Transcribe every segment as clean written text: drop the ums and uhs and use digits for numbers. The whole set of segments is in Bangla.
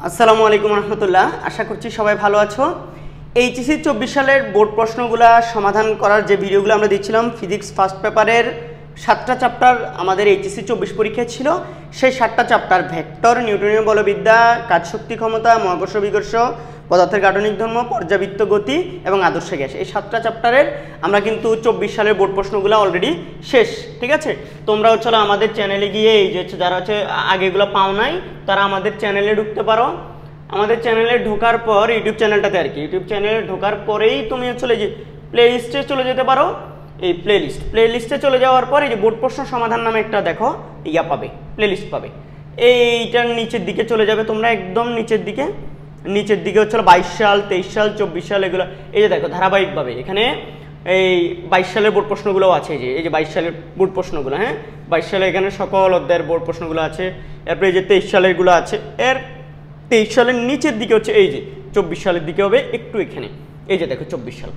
আসসালামু আলাইকুম রহমতুল্লাহ। আশা করছি সবাই ভালো আছো। এইচএসসি 24 সালের বোর্ড প্রশ্নগুলো সমাধান করার যে ভিডিওগুলো আমরা দিচ্ছিলাম, ফিজিক্স ফার্স্ট পেপারের 7টা চ্যাপ্টার আমাদের এইচএসসি 24 পরীক্ষায় ছিল। সেই 7টা চ্যাপ্টার ভেক্টর, নিউটনীয় বলবিদ্যা, কাজ শক্তি ক্ষমতা, মহাকর্ষ বিকর্ষ, পদার্থের গাঠনিক ধর্ম, পর্যাবৃত্ত গতি এবং আদর্শ গ্যাস, এই 7টা চ্যাপ্টারের আমরা কিন্তু 24 সালের বোর্ড প্রশ্নগুলো অলরেডি শেষ। ঠিক আছে, তোমরা হচ্ছে আমাদের চ্যানেলে গিয়ে এই যে যারা হচ্ছে আগেগুলো পাও নাই তারা আমাদের চ্যানেলে ঢুকতে পারো। আমাদের চ্যানেলে ঢোকার পর ইউটিউব চ্যানেলটাতে আর কি, ইউটিউব চ্যানেলে ঢোকার পরেই তুমি হচ্ছে যে প্লে লিস্টে চলে যেতে পারো। এই প্লে লিস্টে চলে যাওয়ার পর এই যে বোর্ড প্রশ্ন সমাধান নামে একটা দেখো ইয়া পাবে, প্লে লিস্ট পাবে। এইটার নিচের দিকে চলে যাবে তোমরা, একদম নিচের দিকে হচ্ছে 22 সাল, 23 সাল, 24 সাল, এগুলো এই যে দেখো ধারাবাহিকভাবে এখানে এই 22 সালের বোর্ড প্রশ্নগুলোও আছে। এই যে 22 সালের বোর্ড প্রশ্নগুলো, হ্যাঁ 22 সালে এখানে সকল অধ্যায়ের বোর্ড প্রশ্নগুলো আছে। এরপরে এই যে 23 সালেরগুলো আছে, এর 23 সালের নিচের দিকে হচ্ছে এই যে 24 সালের দিকে হবে একটু এখানে। এই যে দেখো 24 সাল,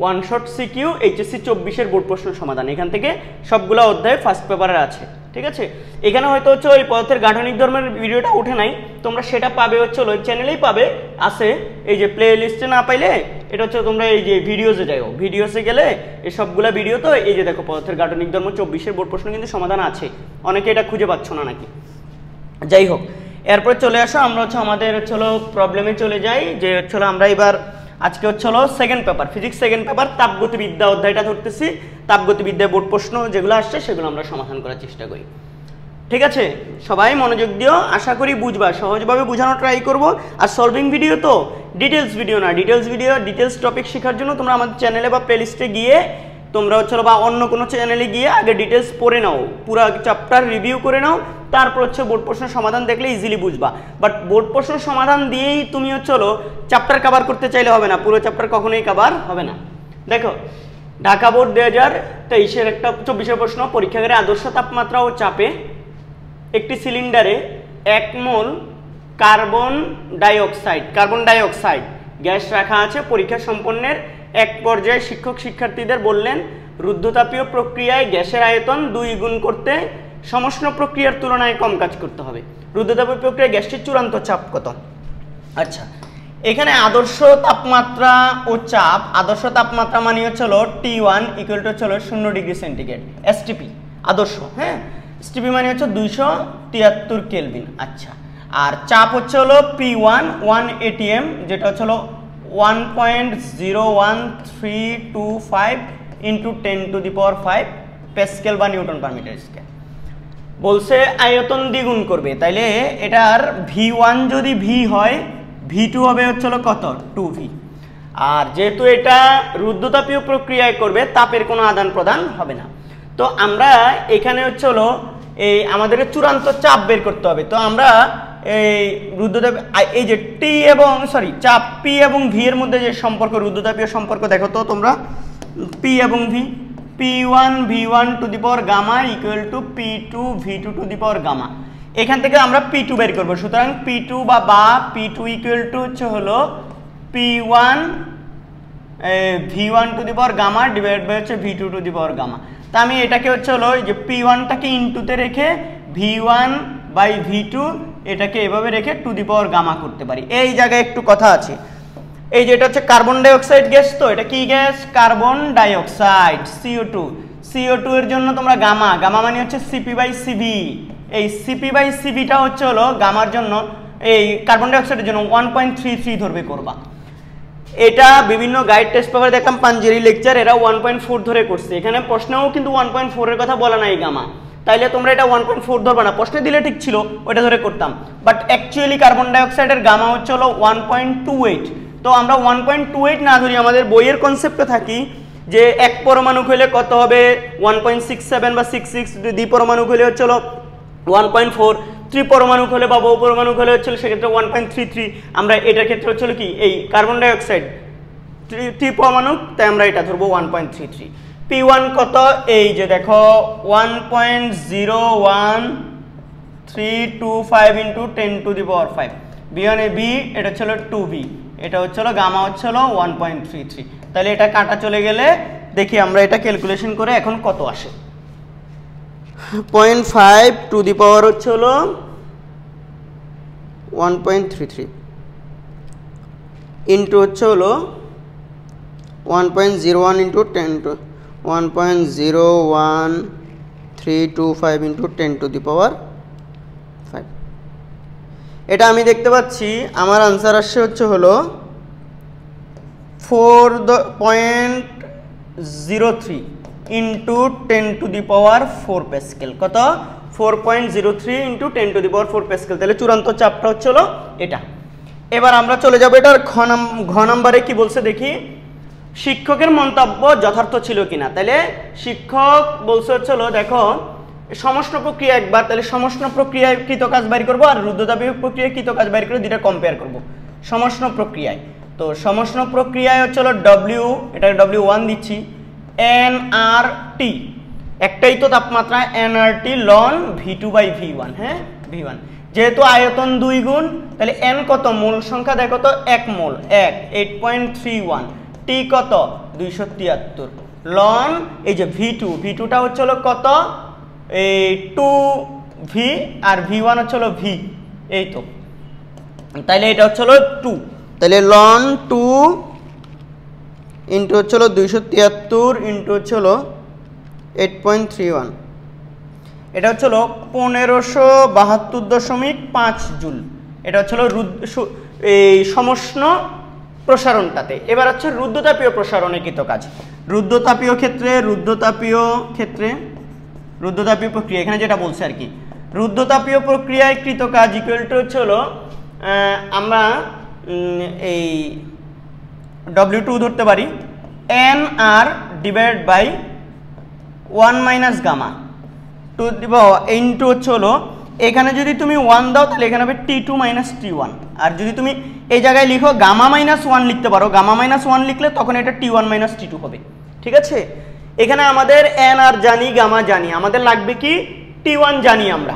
ওয়ান শট সিকিউ এইচএসসি 24-এর বোর্ড প্রশ্ন সমাধান, এখান থেকে সবগুলো অধ্যায় ফার্স্ট পেপারের আছে। ঠিক আছে, এখানে হয়তো হচ্ছে ওই পদার্থের গাঠনিক ধর্মের ভিডিওটা উঠে নাই, তোমরা সেটা পাবে হচ্ছে ওই চ্যানেলেই পাবে, আছে এই যে প্লে লিস্টে। না পাইলে এটা হচ্ছে তোমরা এই যে ভিডিওসে যাও, ভিডিওসে গেলে এই সবগুলা ভিডিও তো এই যে দেখো পদার্থের গাঠনিক ধর্ম 24-এর বোর্ড প্রশ্ন কিন্তু সমাধান আছে। অনেকে এটা খুঁজে পাচ্ছ না নাকি। যাই হোক, এরপরে চলে আসো আমরা হচ্ছে আমাদের হচ্ছে প্রবলেমে চলে যাই। যে হচ্ছে আমরা এবার আজকে হচ্ছে second paper, physics second paper, তাপগতিবিদ্যা অধ্যায়টা ধরতেছি। তাপগতিবিদ্যায় বোর্ড প্রশ্ন যেগুলো আসছে সেগুলো আমরা সমাধান করার চেষ্টা করি। ঠিক আছে, সবাই মনোযোগ দিও, আশা করি বুঝবা, সহজভাবে বোঝানোর ট্রাই করব। আর সলভিং ভিডিও তো ডিটেলস ভিডিও না, ডিটেলস টপিক শেখার জন্য তোমরা আমাদের চ্যানেলে বা প্লেলিস্টে গিয়ে তোমরা হচ্ছে বা অন্য কোনো চ্যানেলে গিয়ে আগে ডিটেলস পড়ে নাও, পুরো চ্যাপ্টার রিভিউ করে নাও, তারপর হচ্ছে বোর্ড প্রশ্ন সমাধান দেখলে ইজিলি বুঝবা। বাট বোর্ড প্রশ্ন সমাধান দিয়েই তুমি হচ্ছে চ্যাপ্টার কভার করতে চাইলে হবে না, পুরো চ্যাপ্টার কখনোই কভার হবে না। দেখো, ঢাকা বোর্ড 2023-এর একটা 24-এর প্রশ্ন, পরীক্ষাগারে আদর্শ তাপমাত্রা ও চাপে একটি সিলিন্ডারে 1 মোল কার্বন ডাইঅক্সাইড গ্যাস রাখা আছে। পরীক্ষা সম্পন্নের এক পর্যায়ে শিক্ষক শিক্ষার্থীদের বললেন, রুদ্ধতাপীয় প্রক্রিয়ায় গ্যাসের আয়তন 2 গুণ করতে সমষ্ণ প্রক্রিয়ার তুলনায় কম কাজ করতে হবে। রুদ্ধতাপীয় প্রক্রিয়ায় গ্যাসটির চূড়ান্ত চাপ কত? আচ্ছা, এখানে আদর্শ তাপমাত্রা ও চাপ, আদর্শ তাপমাত্রা মানে হচ্ছে T1 ইকুয়াল টু হচ্ছে 0 ডিগ্রি সেন্টিগ্রেড, এসটিপি আদর্শ, হ্যাঁ এসটিপি মানে হচ্ছে 273 কেলভিন। আচ্ছা, আর চাপ হচ্ছে P1 1 atm, যেটা হচ্ছে 1.01325 ইন্টু 10⁵ প্যাসকেল বা নিউটন পার মিটার স্কয়ার। বলছে আয়তন দ্বিগুণ করবে, তাইলে এটার V1 যদি V হয়, V2 হবে হচ্ছে কত? 2V। আর যেহেতু এটা রুদ্ধতাপীয় প্রক্রিয়ায় করবে, তাপের কোনো আদান প্রদান হবে না। তো আমরা এখানে হচ্ছে এই আমাদের চূড়ান্ত চাপ বের করতে হবে। তো আমরা এই রুদ্ধতাপ এই যে চাপ P এবং V এর মধ্যে যে সম্পর্ক, রুদ্ধতাপীয় সম্পর্ক দেখো তো তোমরা, P এবং V, P1 V1 to the power gamma equal to P2 V2 to the power gamma. এখান থেকে আমরা P2 বের করবো। সুতরাং P2 বা P2 ইকুয়াল টু হচ্ছে P1 V1 to the power gamma divide by হচ্ছে V2 to the power gamma. তা আমি এটাকে হচ্ছে এই যে P1টাকে ইনটুতে রেখে V1 বাই V2 এটাকে এভাবে রেখে টু দি পাওয়ার গামা করতে পারি। এই জায়গায় একটু কথা আছে, এই যে এটা হচ্ছে কার্বন ডাইঅক্সাইড গ্যাস, তো এটা কি গ্যাস? কার্বন ডাইঅক্সাইড, CO2 এর জন্য তোমরা গামা মানে হচ্ছে CP/CV। এই CP/CVটা হচ্ছে গামার জন্য, এই কার্বন ডাইঅক্সাইডের জন্য 1.33 ধরবে করবা। এটা বিভিন্ন গাইড টেস্ট পেপারে দেখলাম, পাঞ্জেরি লেকচার এরা 1.4 ধরে করছে। এখানে প্রশ্নেও কিন্তু 1.4 এর কথা বলা নাই গামা, তাইলে তোমরা এটা 1.4 ধরবা না, প্রশ্নে দিলে ঠিক ছিল ওটা ধরে করতাম। বাট অ্যাকচুয়ালি কার্বন ডাইঅক্সাইডের গামা হচ্ছে 1.28। তো আমরা 1.28 না ধরি, আমাদের বইয়ের কনসেপ্টে থাকি যে এক পরমাণু হলে কত হবে 1.67 বা 66, দ্বিপরমাণু হলে হচ্ছে 1.4, ত্রিপরমাণু হলে বা বহুপরমাণু হলে হচ্ছে সেক্ষেত্রে 1.33। আমরা এটার ক্ষেত্রে হচ্ছে কি এই কার্বন ডাইঅক্সাইড ত্রিপরমাণু, তাই আমরা এটা ধরবো 1.33। P1 কত? এই যে দেখো 1.01325 ইন্টু 10⁵। B1 B এটা হচ্ছে 2V, এটা হচ্ছে গামা হচ্ছে 1.33। তাহলে এটা কাটা চলে গেলে দেখি আমরা এটা ক্যালকুলেশন করে এখন কত আসে। 0.5 টু দি পাওয়ার হচ্ছে 1.33 ইন্টু হচ্ছে হলো 1.01 into 10 to 1.01325 into 10 to the power 5। এটা আমি দেখতে পাচ্ছি আমার আনসার আসছে হচ্ছে হলো 4.03 into 10 to the power 4 Pascal. কত? 4.03 into 10 to the power 4 Pascal. তাহলে চূড়ান্ত চাপটা হচ্ছে হলো এটা। এবার আমরা চলে যাব এটার ঘ নাম্বারে কি বলছে দেখি। শিক্ষকের মন্তব্য যথার্থ ছিল কিনা। তাহলে শিক্ষক বলছে হচ্ছে হলো দেখো সমষ্ণ প্রক্রিয়া একবার, তাহলে সমষ্ণ প্রক্রিয়ায় কৃত কাজ বাইর করবো আর রুদ্ধতাপীয় প্রক্রিয়ায় কৃত কাজ বাইর করে দুইটা কম্পেয়ার করব সমষ্ণ প্রক্রিয়ায়। তো সমষ্ণ প্রক্রিয়ায় হচ্ছে হলো ডব্লিউ, এটা W1 দিচ্ছি, nRT একটাই তো তাপমাত্রা nRT লন V2/V1। হ্যাঁ V1 যেহেতু আয়তন 2 গুণ, তাহলে n কত? মোল সংখ্যা দেখো তো 1 মোল 1 8.31, T কত? 273 লন এই যে V2টা হচ্ছে হলো কত? এই 2V আর V1 হচ্ছে হলো V, এই তো। তাইলে এটা হচ্ছে হলো 2, তাহলে লন 2 ইন্টু হচ্ছে হলো 273 ইন্টু হচ্ছে হলো 8.31, এটা হচ্ছে হলো 1572.5 জুল। এটা হচ্ছে হলো এই সমষ্ণ প্রসারণটাতে। এবার হচ্ছে রুদ্ধতাপীয় প্রসারণে কৃত কাজ। রুদ্ধতাপীয় প্রক্রিয়া এখানে যেটা বলছে আর কি, রুদ্ধতাপীয় প্রক্রিয়ায় কৃত কাজ ইকুয়াল টু হচ্ছে হলো আমরা এই W2 ধরতে পারি nR divided by 1 minus gamma to দিব ইন্টু হচ্ছে হলো এখানে যদি তুমি 1 দাও তাহলে এখানে হবে T2 মাইনাস T1, আর যদি তুমি এই জায়গায় লিখো গামা মাইনাস 1 লিখতে পারো, গামা মাইনাস 1 লিখলে তখন এটা T1 মাইনাস T2 হবে। ঠিক আছে, এখানে আমাদের nR জানি, গামা জানি, আমাদের লাগবে কি T1 জানি আমরা।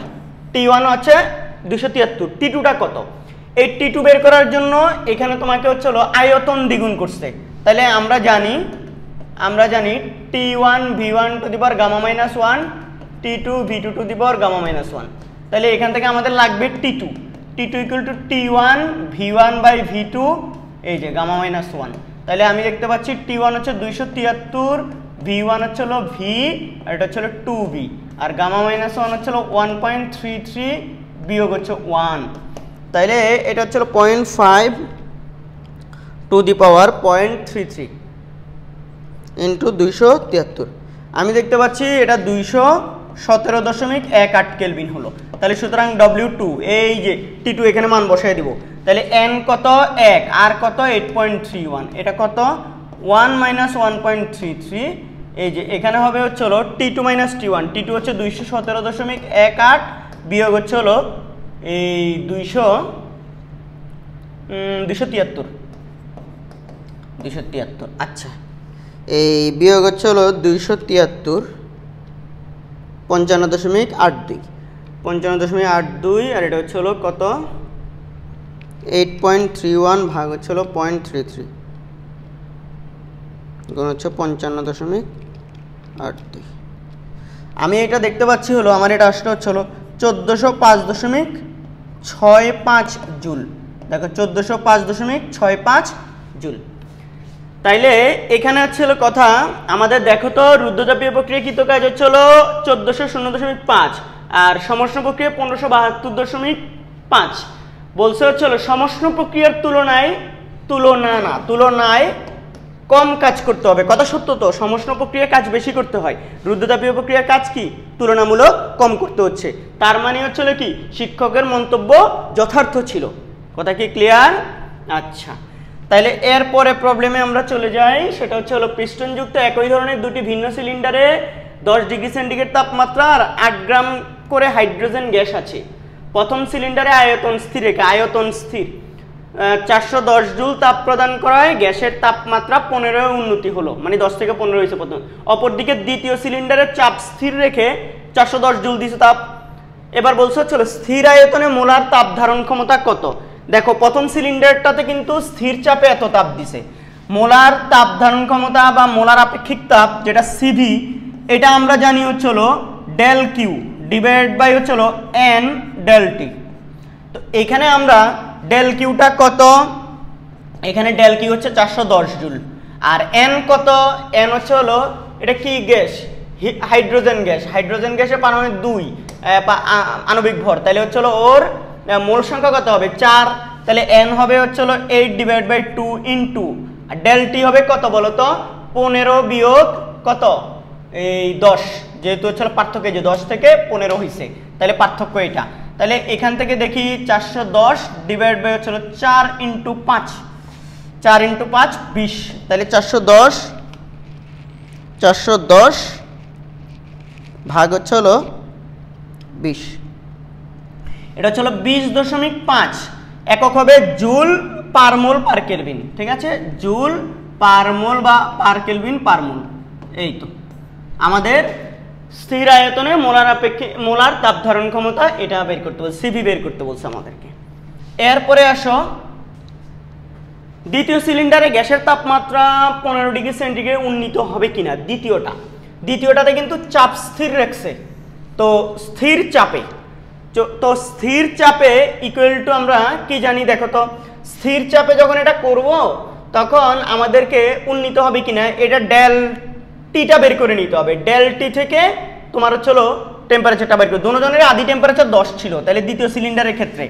T1 হচ্ছে 273, T2টা কত? এই T2 বের করার জন্য এখানে তোমাকে হচ্ছে হলো আয়তন দ্বিগুণ করছে, তাহলে আমরা জানি T1 V1 to the power gamma minus 1, T2 V2 to the power gamma minus 1। তাহলে এখান থেকে আমাদের লাগবে T2 equal to T1 V1 by V2 এই যে গামা মাইনাস 1। তাহলে আমি দেখতে পাচ্ছি T1 হচ্ছে 273, V1 হচ্ছে হলো V আর এটা হচ্ছে হলো 2V, আর গামা মাইনাস 1 হচ্ছে হলো 1.33 বিয়োগ হচ্ছে 1, তাইলে এটা হচ্ছে 0.5 টু দি পাওয়ার 0.33 ইন্টু 273। আমি দেখতে পাচ্ছি এটা 217.18 কেলভিন হলো। তাহলে সুতরাং W2 এই যে T2 এখানে মান বসাই দিব, তাহলে n কত? 1, আর কত? 8.31, এটা কত? 1 মাইনাস 1.33, এই যে এখানে হবে হচ্ছে হলো T2 মাইনাস T1, T2 হচ্ছে 217.18 বিয়োগ হচ্ছে হলো এই 273। আচ্ছা, এই বিয়োগ হচ্ছে হলো 273 55.82 আর এটা হচ্ছে হলো কত? 8.31 ভাগ হচ্ছে হলো 0.33 গুণ হচ্ছে 55.82। আমি এটা দেখতে পাচ্ছি হলো আমার এটা আসলে হচ্ছে হলো 1405.65 জুল। দেখো 1405.65 জুল। তাইলে এখানে হচ্ছে হলো কথা আমাদের দেখো তো রুদ্ধতাপীয় প্রক্রিয়াকৃত কাজ হচ্ছে হলো 1400.5 আর সমষ্ণ প্রক্রিয়া 1572.5। বলছে হচ্ছে হলো সমষ্ণ প্রক্রিয়ার তুলনায় কম কাজ করতে হবে। কথা সত্য তো, সমষ্ণ প্রক্রিয়ার কাজ বেশি করতে হয়, রুদ্ধতাপীয় প্রক্রিয়ার কাজ কি তুলনামূলক কম করতে হচ্ছে। তার মানে হচ্ছে হলো কি শিক্ষকের মন্তব্য যথার্থ ছিল। কথা কি ক্লিয়ার? আচ্ছা, তাহলে এরপরে প্রবলেমে আমরা চলে যাই, সেটা হচ্ছে হলো পিস্টনযুক্ত একই ধরনের দুটি ভিন্ন সিলিন্ডারে 10 ডিগ্রি সেন্টিগ্রেড তাপমাত্রা আর 8 গ্রাম করে হাইড্রোজেন গ্যাস আছে। প্রথম সিলিন্ডারে আয়তন স্থির 410 জুল তাপ প্রদান করায় গ্যাসের তাপমাত্রা 15 উন্নতি হলো, মানে 10 থেকে 15 হয়েছে প্রথম। অপরদিকে দ্বিতীয় সিলিন্ডারের চাপ স্থির রেখে 410 জুল দিছে তাপ। এবার বলছে হচ্ছে স্থির আয়তনে মোলার তাপ ধারণ ক্ষমতা কত? দেখো প্রথম সিলিন্ডারটাতে কিন্তু স্থির চাপে এত তাপ দিছে, মোলার তাপ ধারণ ক্ষমতা বা মোলার আপেক্ষিক তাপ যেটা সিভি, এটা আমরা জানি হচ্ছে হলো ডেল কিউ ডিভাইড বাই হচ্ছে হলো এন ডেল টি। তো এখানে আমরা ডেল কিউটা কত, এখানে ডেল কিউ হচ্ছে 410 জুল, আর এন কত, এন হচ্ছে হলো এটা কি গ্যাস, হাইড্রোজেন গ্যাস, হাইড্রোজেন গ্যাসের পারমাণবিক 2 আণবিক ভর, তাহলে হচ্ছে হলো ওর মোল সংখ্যা কত হবে 4, তাহলে এন হবে হচ্ছে হলো 8/2 ইনটু আর ডেল টি হবে কত বলো তো 15 বিয়োগ কত এই 10, যেহেতু হচ্ছে পার্থক্য যে 10 থেকে 15 হইছে, তাহলে পার্থক্য এটা। তাহলে এখান থেকে দেখি 410 ডিভাইড বাই হচ্ছে 4 ইনটু 5, 4 ইনটু 5 20, তাহলে 410 ভাগ হচ্ছে হলো 20, এটা হচ্ছে হলো 20.5, একক হবে জুল পার মোল পার কেলভিন, ঠিক আছে, জুল পার মোল বা পার কেলভিন পার মোল। এই তো আমাদের স্থির আয়তনে মোলার আপেক্ষে মোলার তাপ ধারণ ক্ষমতা এটা বের করতে বলছে, সিভি বের করতে বলছে আমাদেরকে। এরপরে আসো দ্বিতীয় সিলিন্ডারে গ্যাসের তাপমাত্রা 15 ডিগ্রি সেন্টিগ্রেড উন্নীত হবে কিনা, দ্বিতীয়টাতে কিন্তু চাপ স্থির রাখছে, তো স্থির চাপে ইকুয়াল টু আমরা কি জানি দেখো তো, স্থির চাপে যখন এটা করব তখন আমাদেরকে উন্নীত হবে কিনা এটা ডেল টিটা বের করে নিতে হবে, ডেল টি থেকে তোমার হচ্ছে টেম্পারেচারটা বের করে, দুজনের আদি টেম্পারেচার 10 ছিল, তাহলে দ্বিতীয় সিলিন্ডারের ক্ষেত্রে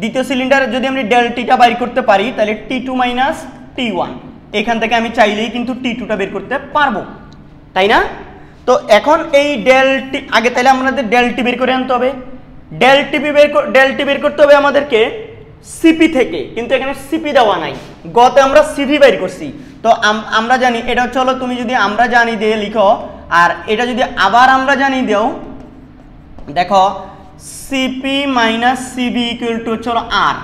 দ্বিতীয় সিলিন্ডারে যদি আমি ডেল টিটা বের করতে পারি তাহলে T2 মাইনাস T1, এখান থেকে আমি চাইলেই কিন্তু T2টা বের করতে পারবো, তাই না? তো এখন এই ডেল টি আগে তাহলে আমাদের ডেল টি বের করে আনতে হবে, ডেল টি বের করতে হবে আমাদেরকে সিপি থেকে, কিন্তু এখানে সিপি দেওয়া নাই, গতে আমরা সিভি বের করছি, তো আমরা জানি এটা হচ্ছে হলো তুমি যদি আমরা জানি দিয়ে লিখো, আর এটা যদি আবার আমরা জানি দেও দেখো CP minus CV equal to হচ্ছে হলো আর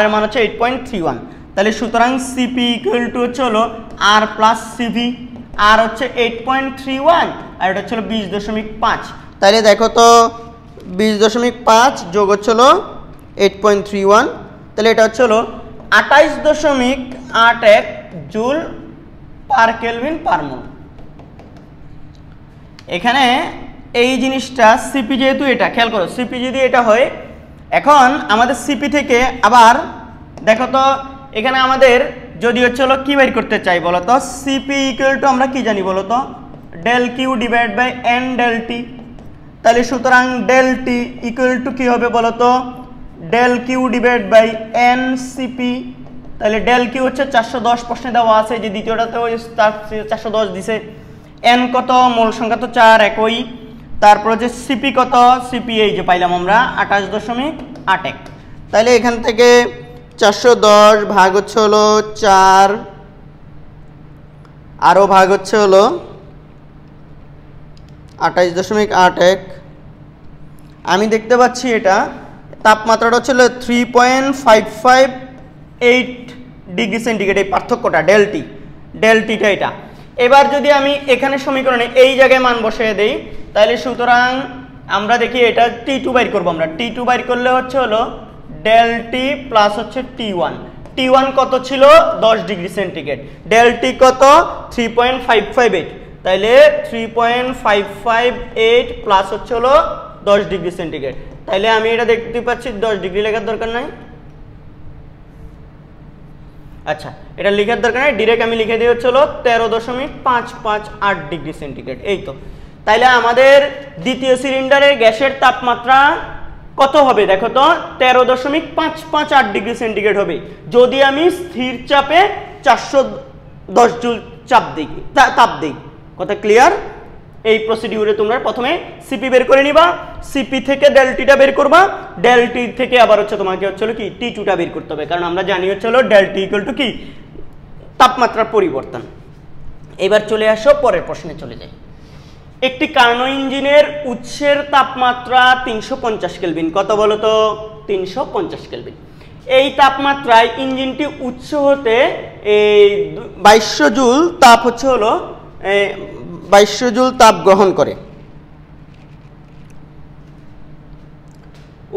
এর মান হচ্ছে 8.31, তাহলে সুতরাং সিপি ইকুয়াল টু হচ্ছে হলো আর প্লাস সিভি, আর হচ্ছে 8.31 আর এটা হচ্ছে হলো 20.5, তাহলে দেখো তো 20.5 যোগ হচ্ছে হলো 8.31, তাহলে এটা হচ্ছে হলো 28.81 জুল পার কেলভিন পার মোল। এখানে এই জিনিসটা সিপি যেহেতু এটা খেয়াল করো, সিপি যদি এটা হয়, এখন আমাদের সিপি থেকে আবার দেখো তো এখানে আমাদের যদি হচ্ছে হলো কি বের করতে চাই বলো তো, সিপি ইকুয়াল টু আমরা কি জানি বলো তো del Q divide by N del T, তাহলে সুতরাং ডেল টি ইকুয়াল টু কি হবে বলো তো del Q divide by N CP, তাহলে ডেল কিউ হচ্ছে 410 প্রশ্নে দেওয়া আছে, যে দ্বিতীয়টাতে ওই 410 দিছে, এন কত মোল সংখ্যা তো 4 একই, তারপর হচ্ছে সিপি কত, সিপি এই যে পাইলাম আমরা 28.81, তাহলে এখান থেকে 410 ভাগ হচ্ছে হলো 4 আরও ভাগ হচ্ছে হলো 28.81, আমি দেখতে পাচ্ছি এটা তাপমাত্রাটা হচ্ছে 3.558 ডিগ্রি সেন্টিগ্রেড, এই পার্থক্যটা ডেল টিটা এটা। এবার যদি আমি এখানে সমীকরণে এই জায়গায় মান বসিয়ে দেই, তাহলে সুতরাং আমরা দেখি এটা T2 বাইর করবো, আমরা T2 বাইর করলে হচ্ছে হলো ডেল টি প্লাস হচ্ছে T1 কত ছিল 10 ডিগ্রি সেন্টিগ্রেড, ডেল টি কত 3.558, তাহলে 3.558 প্লাস হচ্ছে হলো 10 ডিগ্রি সেন্টিগ্রেড, তাহলে আমি এটা দেখতে পাচ্ছি 10 ডিগ্রি লেখার দরকার নাই, আচ্ছা এটা লেখার দরকার নাই, ডিরেক্ট আমি লিখে দিই হচ্ছে হলো 13.558 ডিগ্রি সেন্টিগ্রেড। এই তো তাইলে আমাদের দ্বিতীয় সিলিন্ডারের গ্যাসের তাপমাত্রা কত হবে দেখো তো 13.558 ডিগ্রি সেন্টিগ্রেড হবে যদি আমি স্থির চাপে 410 জুল তাপ দিই। কথা ক্লিয়ার? এই প্রসিডিউরে তোমরা প্রথমে সিপি বের করে নিবা, সিপি থেকে ডেল টিটা বের করবা, ডেল টি থেকে আবার হচ্ছে তোমাকে হচ্ছে কি T2টা বের করতে হবে, কারণ আমরা জানি হচ্ছে হলো ডেল টি ইকুয়াল টু কি তাপমাত্রার পরিবর্তন। এবার চলে আসো পরের প্রশ্নে চলে যাই। একটি কার্নো ইঞ্জিনের উৎসের তাপমাত্রা 350 কেলভিন, কত বলো তো 350 কেলভিন। এই তাপমাত্রায় ইঞ্জিনটি উৎস হতে 2200 জুল তাপ হচ্ছে হলো 2200 জুল তাপ গ্রহণ করে,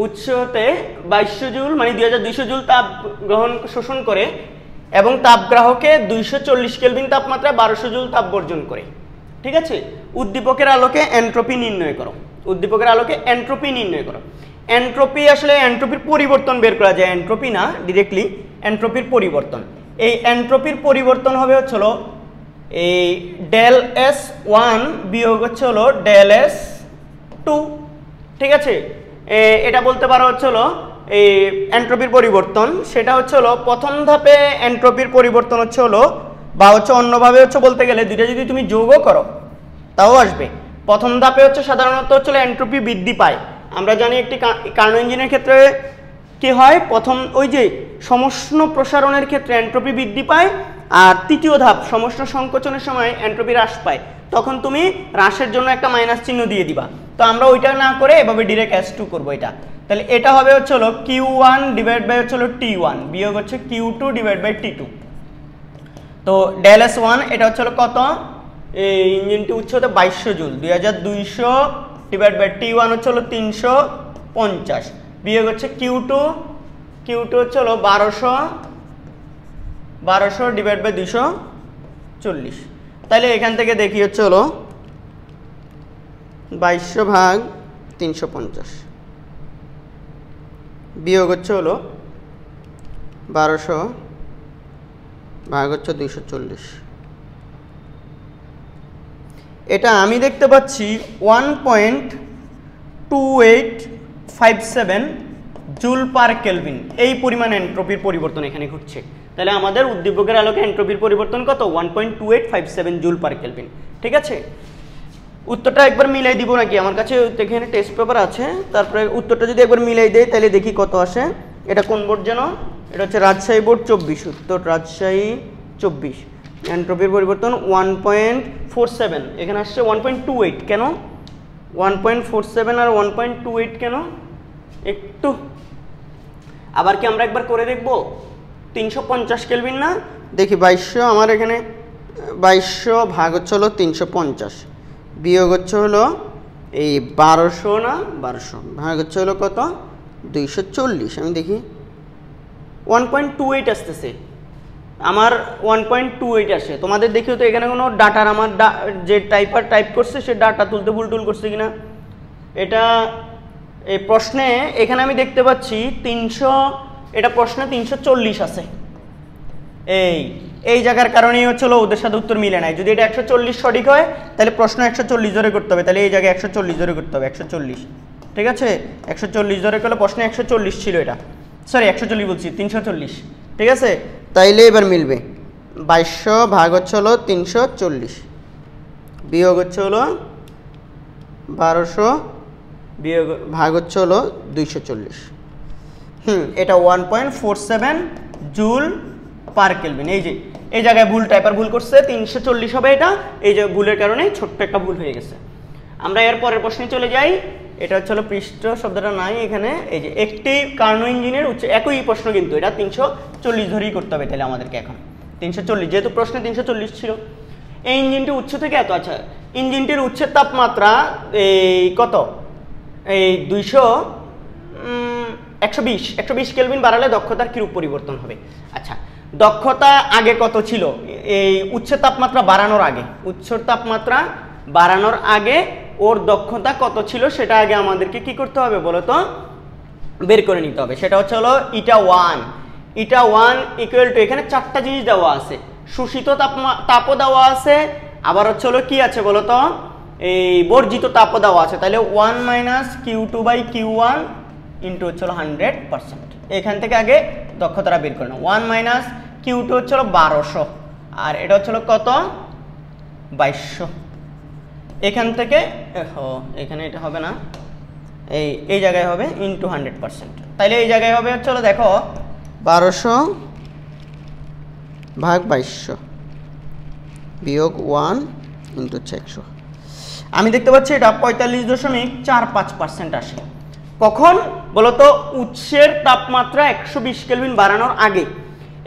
উৎস হতে 2200 জুল মানে 2200 জুল তাপ গ্রহণ শোষণ করে এবং তাপগ্রাহকে 240 কেলভিন তাপমাত্রায় 1200 জুল তাপ বর্জন করে। ঠিক আছে, উদ্দীপকের আলোকে এন্ট্রপি নির্ণয় করো, উদ্দীপকের আলোকে এন্ট্রপি নির্ণয় করো। এনট্রপি আসলে এনট্রপির পরিবর্তন বের করা যায়, এনট্রপি না ডিরেক্টলি, এনট্রপির পরিবর্তন। এই এনট্রপির পরিবর্তন হবে হচ্ছে হলো এই ডেল এস ওয়ান বিয়োগ হচ্ছে হলো ডেল এস টু, ঠিক আছে। এটা বলতে পারো হচ্ছে হলো এই এনট্রপির পরিবর্তন, সেটা হচ্ছে হলো প্রথম ধাপে এনট্রপির পরিবর্তন হচ্ছে হলো, বা হচ্ছে অন্যভাবে হচ্ছে বলতে গেলে দুইটা যদি তুমি যোগও করো তাও আসবে। প্রথম ধাপে হচ্ছে সাধারণত হচ্ছে এনট্রপি বৃদ্ধি পায়। আমরা জানি একটি কার্নো ইঞ্জিনের ক্ষেত্রে কি হয়, প্রথম ওই যে সমষ্ণ প্রসারণের ক্ষেত্রে এনট্রপি বৃদ্ধি পায়, আর তৃতীয় ধাপ সমষ্ণ সংকোচনের সময় এনট্রপি হ্রাস পায়। তখন তুমি হ্রাসের জন্য একটা মাইনাস চিহ্ন দিয়ে দিবা। তো আমরা ওইটা না করে এভাবে ডিরেক্ট S2 করবো এটা। তাহলে এটা হবে হচ্ছে হলো Q1 ডিভাইড বাই হচ্ছে হলো T1 বিয়োগ হচ্ছে Q2 ডিভাইড বাই T2। তো ডেল S1 এটা হচ্ছে হলো কত, এই ইঞ্জিনটি উচ্চতা 2200 জুল, 2200 ডিভাইড বাই T1 হচ্ছে হলো 350 বিয়োগ হচ্ছে Q2 হচ্ছে হলো 1200 ডিভাইড বাই 240। তাহলে এখান থেকে দেখি হচ্ছে হলো 2200 ভাগ 350 বিয়োগ হচ্ছে হলো 1200 ভাগ হচ্ছে 240। এটা আমি দেখতে পাচ্ছি 1.2857 জুল পার কেলভিন, এই পরিমাণ এনট্রপির পরিবর্তন এখানে ঘটছে। তাহলে আমাদের উদ্দীপকের আলোকে এনট্রপির পরিবর্তন কত, 1.2857 জুল পার কেলভিন, ঠিক আছে। উত্তরটা একবার মিলাই দিব নাকি, আমার কাছে এখানে টেস্ট পেপার আছে, তারপরে উত্তরটা যদি একবার মিলাই দেয় তাহলে দেখি কত আসে। এটা কোন বোর্ড যেন, এটা হচ্ছে রাজশাহী বোর্ড 24, উত্তর রাজশাহী 24। এনট্রপির পরিবর্তন 1.47, এখানে আসছে 1.28, কেন 1.47 আর 1.28 কেন, একটু আবার কি আমরা একবার করে দেখব। 350 কেলভিন না, দেখি 2200, আমার এখানে 2200 ভাগ হচ্ছে হলো 350 বিয়োগ হচ্ছে হলো এই 1200 না 1200 ভাগ হচ্ছে হলো কত 240। আমি দেখি 1.28 আসতেছে, আমার 1.28 আসে। তোমাদের দেখিও তো এখানে কোনো ডাটার আমার যে টাইপার টাইপ করছে সে ডাটা তুলতে ভুল টুল করছে কিনা। এটা এই প্রশ্নে এখানে আমি দেখতে পাচ্ছি 300, এটা প্রশ্নে 340 আছে। এই জায়গার কারণেই হচ্ছিল ওদের সাথে উত্তর মিলে নাই। যদি এটা 140 সঠিক হয় তাহলে প্রশ্ন 140 ধরে করতে হবে, তাহলে এই জায়গায় 140 ধরে করতে হবে, 140, ঠিক আছে। 140 ধরে করলে প্রশ্নে 140 ছিল, এটা সরি 140 বলছি 340, ঠিক আছে। তাইলে এবার মিলবে 2200 ভাগ হচ্ছে হলো 340 বিয়োগ হচ্ছে হলো 1200 বিয়োগ ভাগ হচ্ছে হলো 240। এটা 1.47 জুল পার কেলভিন। এই যে এই জায়গায় ভুল টাইপার ভুল করছে, 340 হবে এটা, এই যে ভুলের কারণে ছোট্ট একটা ভুল হয়ে গেছে। আমরা এর পরের প্রশ্নে চলে যাই। এটা হচ্ছে হলো পৃষ্ঠ শব্দটা নাই এখানে। এই যে একটি কার্নো ইঞ্জিনের একই প্রশ্ন, কিন্তু এটা 340 ধরেই করতে হবে তাহলে আমাদেরকে এখন 340, যেহেতু প্রশ্নে 340 ছিল। এই ইঞ্জিনটি উচ্চ থেকে এত, আচ্ছা ইঞ্জিনটির উচ্চের তাপমাত্রা এই কত, এই 120 কেলভিন বাড়ালে দক্ষতার কিরূপ পরিবর্তন হবে। আচ্ছা দক্ষতা আগে কত ছিল, এই উচ্চ তাপমাত্রা বাড়ানোর আগে, উচ্চ তাপমাত্রা বাড়ানোর আগে ওর দক্ষতা কত ছিল সেটা আগে আমাদেরকে কি করতে হবে বলো তো, বের করে নিতে হবে। সেটা হচ্ছে হলো η1 ইকুয়াল টু, এখানে চারটা জিনিস দেওয়া আছে, শোষিত তাপও দেওয়া আছে, আবার হচ্ছে হলো কি আছে বলো তো, এই বর্জিত তাপও দেওয়া আছে। তাহলে 1 - Q2/Q1 ইন্টু হচ্ছে হলো 100%। এখান থেকে আগে দক্ষতাটা বের করে নাও। 1 - Q2 হচ্ছে হলো 1200, আর এটা হচ্ছে হলো কত 2200। এখান থেকে এখানে এটা হবে না, এই জায়গায় হবে ইন্টু 100%। তাইলে এই জায়গায় হবে হচ্ছে হলো দেখো 1200 ভাগ 2200 বিয়োগ 1 ইন্টু 100। আমি দেখতে পাচ্ছি এটা 45.45% আসে। কখন বলতো, উৎসের তাপমাত্রা 120 কেলভিন বাড়ানোর আগে।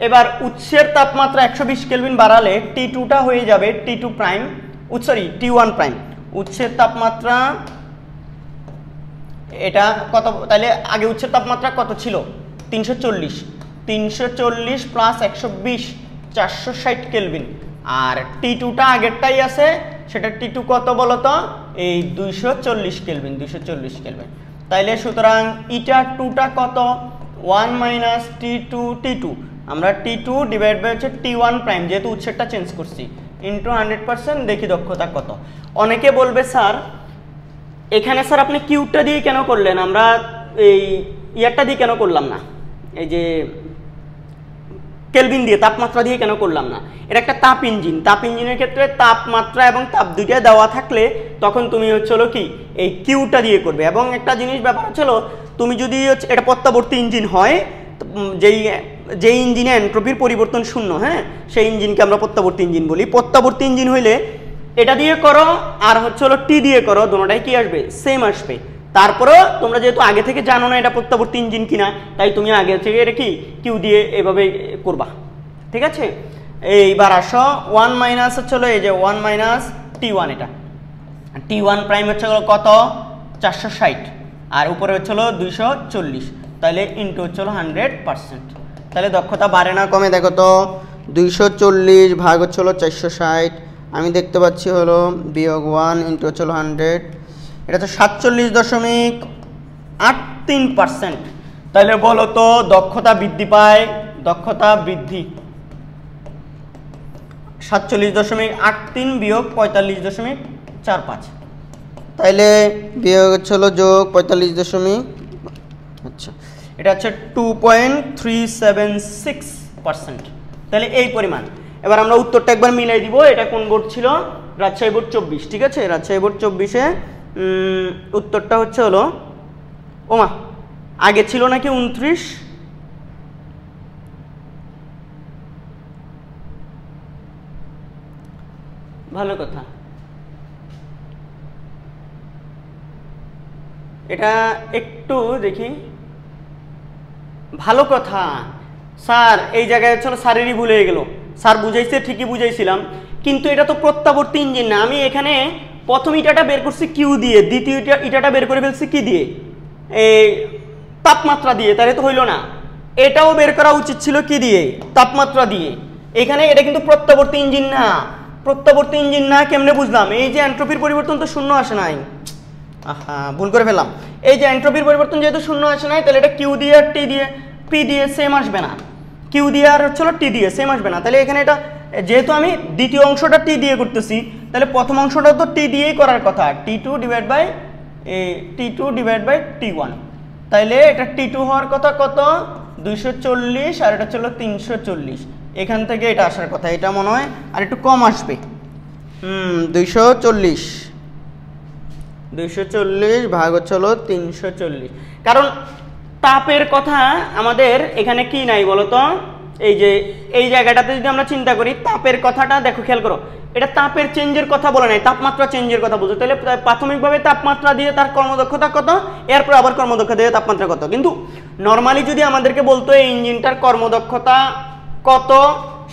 এবার উৎসের তাপমাত্রা 120 কেলভিন বাড়ালে T2টা হয়ে যাবে T2 prime, sorry T1 prime. উৎসের তাপমাত্রা এটা কত, তাহলে আগে উৎসের তাপমাত্রা কত ছিল 340 প্লাস 120 460 কেলভিন, আর T2টা আগেরটাই আছে, সেটা T2 কত বলতো, এই 240 কেলভিন। তাইলে সুতরাং ইটা টুটা কত 1 মাইনাস T2 আমরা T2 ডিভাইড বাই হচ্ছে T1 প্রাইম যেহেতু উৎসেরটা চেঞ্জ করছি ইন্টু 100%। দেখি দক্ষতা কত। অনেকে বলবে স্যার এখানে স্যার আপনি কিউটা দিয়ে কেন করলেন, আমরা এই ইয়ারটা দিয়ে কেন করলাম না, এই যে কেলভিন দিয়ে তাপমাত্রা দিয়ে কেন করলাম না। এটা একটা তাপ ইঞ্জিন, তাপ ইঞ্জিনের ক্ষেত্রে তাপমাত্রা এবং তাপ দুইটা দেওয়া থাকলে তখন তুমি হচ্ছিল কি এই কিউটা দিয়ে করবে। এবং একটা জিনিস ব্যাপার হচ্ছিল তুমি যদি হচ্ছে এটা প্রত্যাবর্তী ইঞ্জিন হয়, যেই ইঞ্জিনে এন্ট্রপির পরিবর্তন শূন্য, হ্যাঁ সেই ইঞ্জিনকে আমরা প্রত্যাবর্তী ইঞ্জিন বলি। প্রত্যাবর্তী ইঞ্জিন হইলে এটা দিয়ে করো আর হচ্ছে হলো টি দিয়ে করো, দুটোটাই কি আসবে সেম আসবে। তারপরেও তোমরা যেহেতু আগে থেকে জানো না এটা প্রত্যাবর্তী ইঞ্জিন কিনা, তাই তুমি আগে থেকে এটা কি কিউ দিয়ে এভাবে করবা, ঠিক আছে। এইবার আসো 1 মাইনাস হচ্ছে হলো এই যে 1 মাইনাস T1, এটা T1 প্রাইম হচ্ছে কত 460 আর উপরে হচ্ছে হলো 240, তাহলে ইন্টু হচ্ছে হলো 100%। তাহলে দক্ষতা বাড়ে না কমে? দেখো তো 240 ভাগ হচ্ছে হলো 460, আমি দেখতে পাচ্ছি হলো বিয়োগ 1 ইন্টু হচ্ছে হলো 100, এটা তো 47.83%। তাহলে বলো তো দক্ষতা বৃদ্ধি পায়, দক্ষতা বৃদ্ধি 47.83 বিয়োগ 45.45, তাইলে বিয়োগ হচ্ছে হলো যোগ 45 আচ্ছা এটা হচ্ছে 2.376%। তাহলে এই পরিমাণ। এবার আমরা উত্তরটা একবার মিলাই দিব। এটা কোন বোর্ড ছিল? রাজশাহী বোর্ড 24, ঠিক আছে। রাজশাহী বোর্ড 24-এ উত্তরটা হচ্ছে হলো ওমা আগে ছিল নাকি 29, ভালো কথা। এটা একটু দেখি, ভালো কথা স্যার। এই জায়গায় হচ্ছে স্যারেরই ভুল হয়ে গেল, স্যার বুঝাইছে ঠিকই বুঝাইছিলাম, কিন্তু এটা তো প্রত্যাবর্তী ইঞ্জিন না। আমি এখানে প্রথম ইটাটা বের করছি কিউ দিয়ে, দ্বিতীয় ইটাটা বের করে ফেলছি কি দিয়ে, এই তাপমাত্রা দিয়ে, তাহলে তো হইল না। এটাও বের করা উচিত ছিল কি দিয়ে, তাপমাত্রা দিয়ে। এখানে এটা কিন্তু প্রত্যাবর্তী ইঞ্জিন না, প্রত্যাবর্তী ইঞ্জিন না কেমনে বুঝলাম? এই যে এন্ট্রপির পরিবর্তন তো শূন্য আসে নাই, আহা ভুল করে ফেললাম। এই যে এন্ট্রপির পরিবর্তন যেহেতু শূন্য আসে নাই, তাহলে এটা কিউ দিয়ে আর টি দিয়ে পি দিয়ে সেম আসবে না, কিউ দিয়ে আর হচ্ছে টি দিয়ে সেম আসবে না। তাহলে এখানে এটা যেহেতু আমি দ্বিতীয় অংশটা টি দিয়ে করতেছি, তাহলে প্রথম অংশটা তো টি দিয়েই করার কথা, T2 ডিভাইড বাই T1। তাইলে এটা T2 হওয়ার কথা কত 240 আর এটা ছিল 340, এখান থেকে এটা আসার কথা। এটা মনে হয় আর একটু কম আসবে, 240 ভাগ হচ্ছে হলো 340। কারণ তাপের কথা আমাদের এখানে কি নাই বলতো, এই যে এই জায়গাটাতে যদি আমরা চিন্তা করি তাপের কথাটা দেখো, খেয়াল করো, এটা তাপের চেঞ্জের কথা বলে নাই, তাপমাত্রা চেঞ্জের কথা বলছে। তাহলে প্রাথমিকভাবে তাপমাত্রা দিয়ে তার কর্মদক্ষতা কত, এরপর আবার কর্মদক্ষতা দিয়ে তাপমাত্রা কত। কিন্তু নর্মালি যদি আমাদেরকে বলতো এই ইঞ্জিনটার কর্মদক্ষতা কত,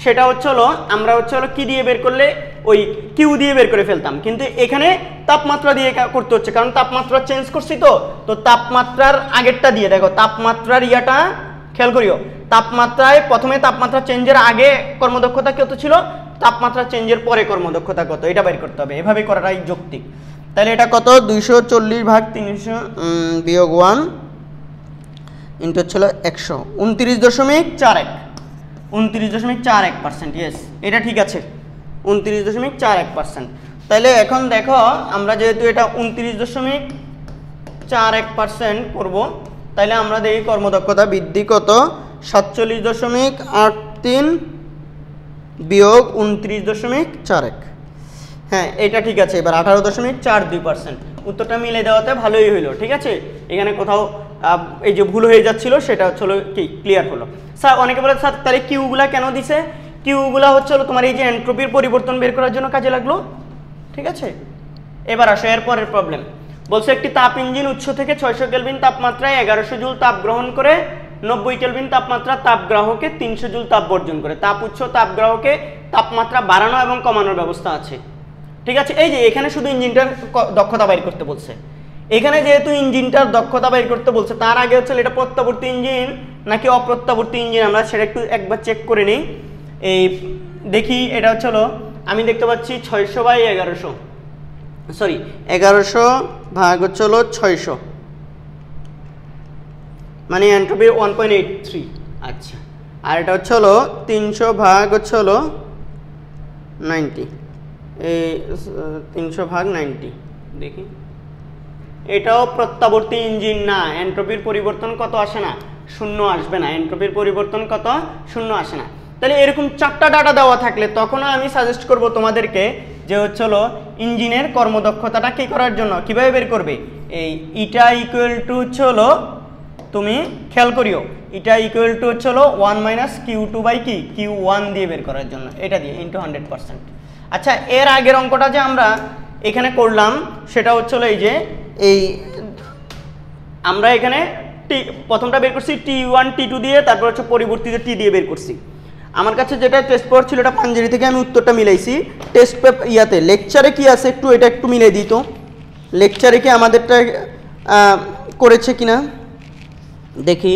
সেটা হচ্ছে হলো আমরা হচ্ছে হলো কি দিয়ে বের করলে ওই কিউ দিয়ে বের করে ফেলতাম, কিন্তু এখানে তাপমাত্রা দিয়ে করতে হচ্ছে, কারণ তাপমাত্রা চেঞ্জ করছি। তো তাপমাত্রার আগেরটা দিয়ে দেখো, তাপমাত্রার ইয়াটা খেয়াল করিও, তাপমাত্রায় প্রথমে তাপমাত্রা চেঞ্জের আগে কর্মদক্ষতা কত ছিল, তাপমাত্রা চেঞ্জের পরে কর্মদক্ষতা কত, এটা বের করতে হবে। এভাবে করাটাই যৌক্তিক। তাহলে এটা কত 240 ভাগ 300 বিয়োগ 1 ইন্টু হচ্ছিল 100, 29.41%। ইয়েস, এটা ঠিক আছে, 29.41%। তাহলে এখন দেখো আমরা যেহেতু এটা 29.41% করব, তাহলে আমরা দেখি কর্মদক্ষতা বৃদ্ধি কত 47.83 বিয়োগ 29.41। হ্যাঁ এটা ঠিক আছে। এবার 18.42%, উত্তরটা মিলে দেওয়াতে ভালোই হইলো, ঠিক আছে। এখানে কোথাও এই যে ভুল হয়ে যাচ্ছিল সেটা হচ্ছে কি ক্লিয়ার হলো। স্যার অনেকে বলে স্যার তাহলে কিউগুলা কেন দিছে, কিউগুলা হচ্ছে তোমার এই যে এন্ট্রপির পরিবর্তন বের করার জন্য কাজে লাগলো, ঠিক আছে। এবার আসো এর পরের প্রবলেম। বলছে একটি তাপ ইঞ্জিন উৎস থেকে 600 কেলভিন তাপমাত্রায় 1100 জুল তাপ গ্রহণ করে 90 কেলভিন তাপমাত্রা তাপগ্রাহকে 300 জুল তাপ বর্জন করে। তাপ উৎস তাপগ্রাহকে তাপমাত্রা বাড়ানো এবং কমানোর ব্যবস্থা আছে, ঠিক আছে। এই যে এখানে শুধু ইঞ্জিনটার দক্ষতা বাইর করতে বলছে। এখানে যেহেতু ইঞ্জিনটার দক্ষতা বাইর করতে বলছে, তার আগে হচ্ছে এটা প্রত্যাবর্তী ইঞ্জিন নাকি অপ্রত্যাবর্তী ইঞ্জিন আমরা সেটা একটু একবার চেক করে নিই। এই দেখি এটা হচ্ছে আমি দেখতে পাচ্ছি 600 বাই 1100, সরি 1100 ভাগ হচ্ছে 600, মানে এন্ট্রপি 1.83। আচ্ছা, আর এটা হচ্ছে হলো 300 ভাগ হচ্ছে হলো 90, এই 300 ভাগ 90 দেখি, এটাও প্রত্যাবর্তী ইঞ্জিন না, এন্ট্রপির পরিবর্তন কত আসে না, শূন্য আসবে না, এন্ট্রপির পরিবর্তন কত, শূন্য আসে না। তাহলে এরকম 4টা ডাটা দেওয়া থাকলে তখন আমি সাজেস্ট করব তোমাদেরকে যে হচ্ছে হলো ইঞ্জিনের কর্মদক্ষতাটা কি করার জন্য কিভাবে বের করবে, এই ইটা ইকুয়াল টু হচ্ছে হলো, তুমি খেয়াল করিও, ইটা ইকুয়াল টু হচ্ছে হলো 1 মাইনাস Q2 বাই কি Q1 দিয়ে বের করার জন্য, এটা দিয়ে ইন্টু 100%। আচ্ছা, এর আগের অঙ্কটা যে আমরা এখানে করলাম সেটা হচ্ছে হলো এই যে এই আমরা এখানে প্রথমটা বের করছি T1 T2 দিয়ে, তারপর হচ্ছে পরিবর্তিত T দিয়ে বের করছি। আমার কাছে যেটা টেস্ট পেপার ছিল এটা পাঞ্জেরি থেকে আমি উত্তরটা মিলাইছি, টেস্ট পেপার ইয়াতে লেকচারে কি আছে এটা একটু মিলাই দিই তো, লেকচারে কি আমাদেরটা করেছে কিনা দেখি,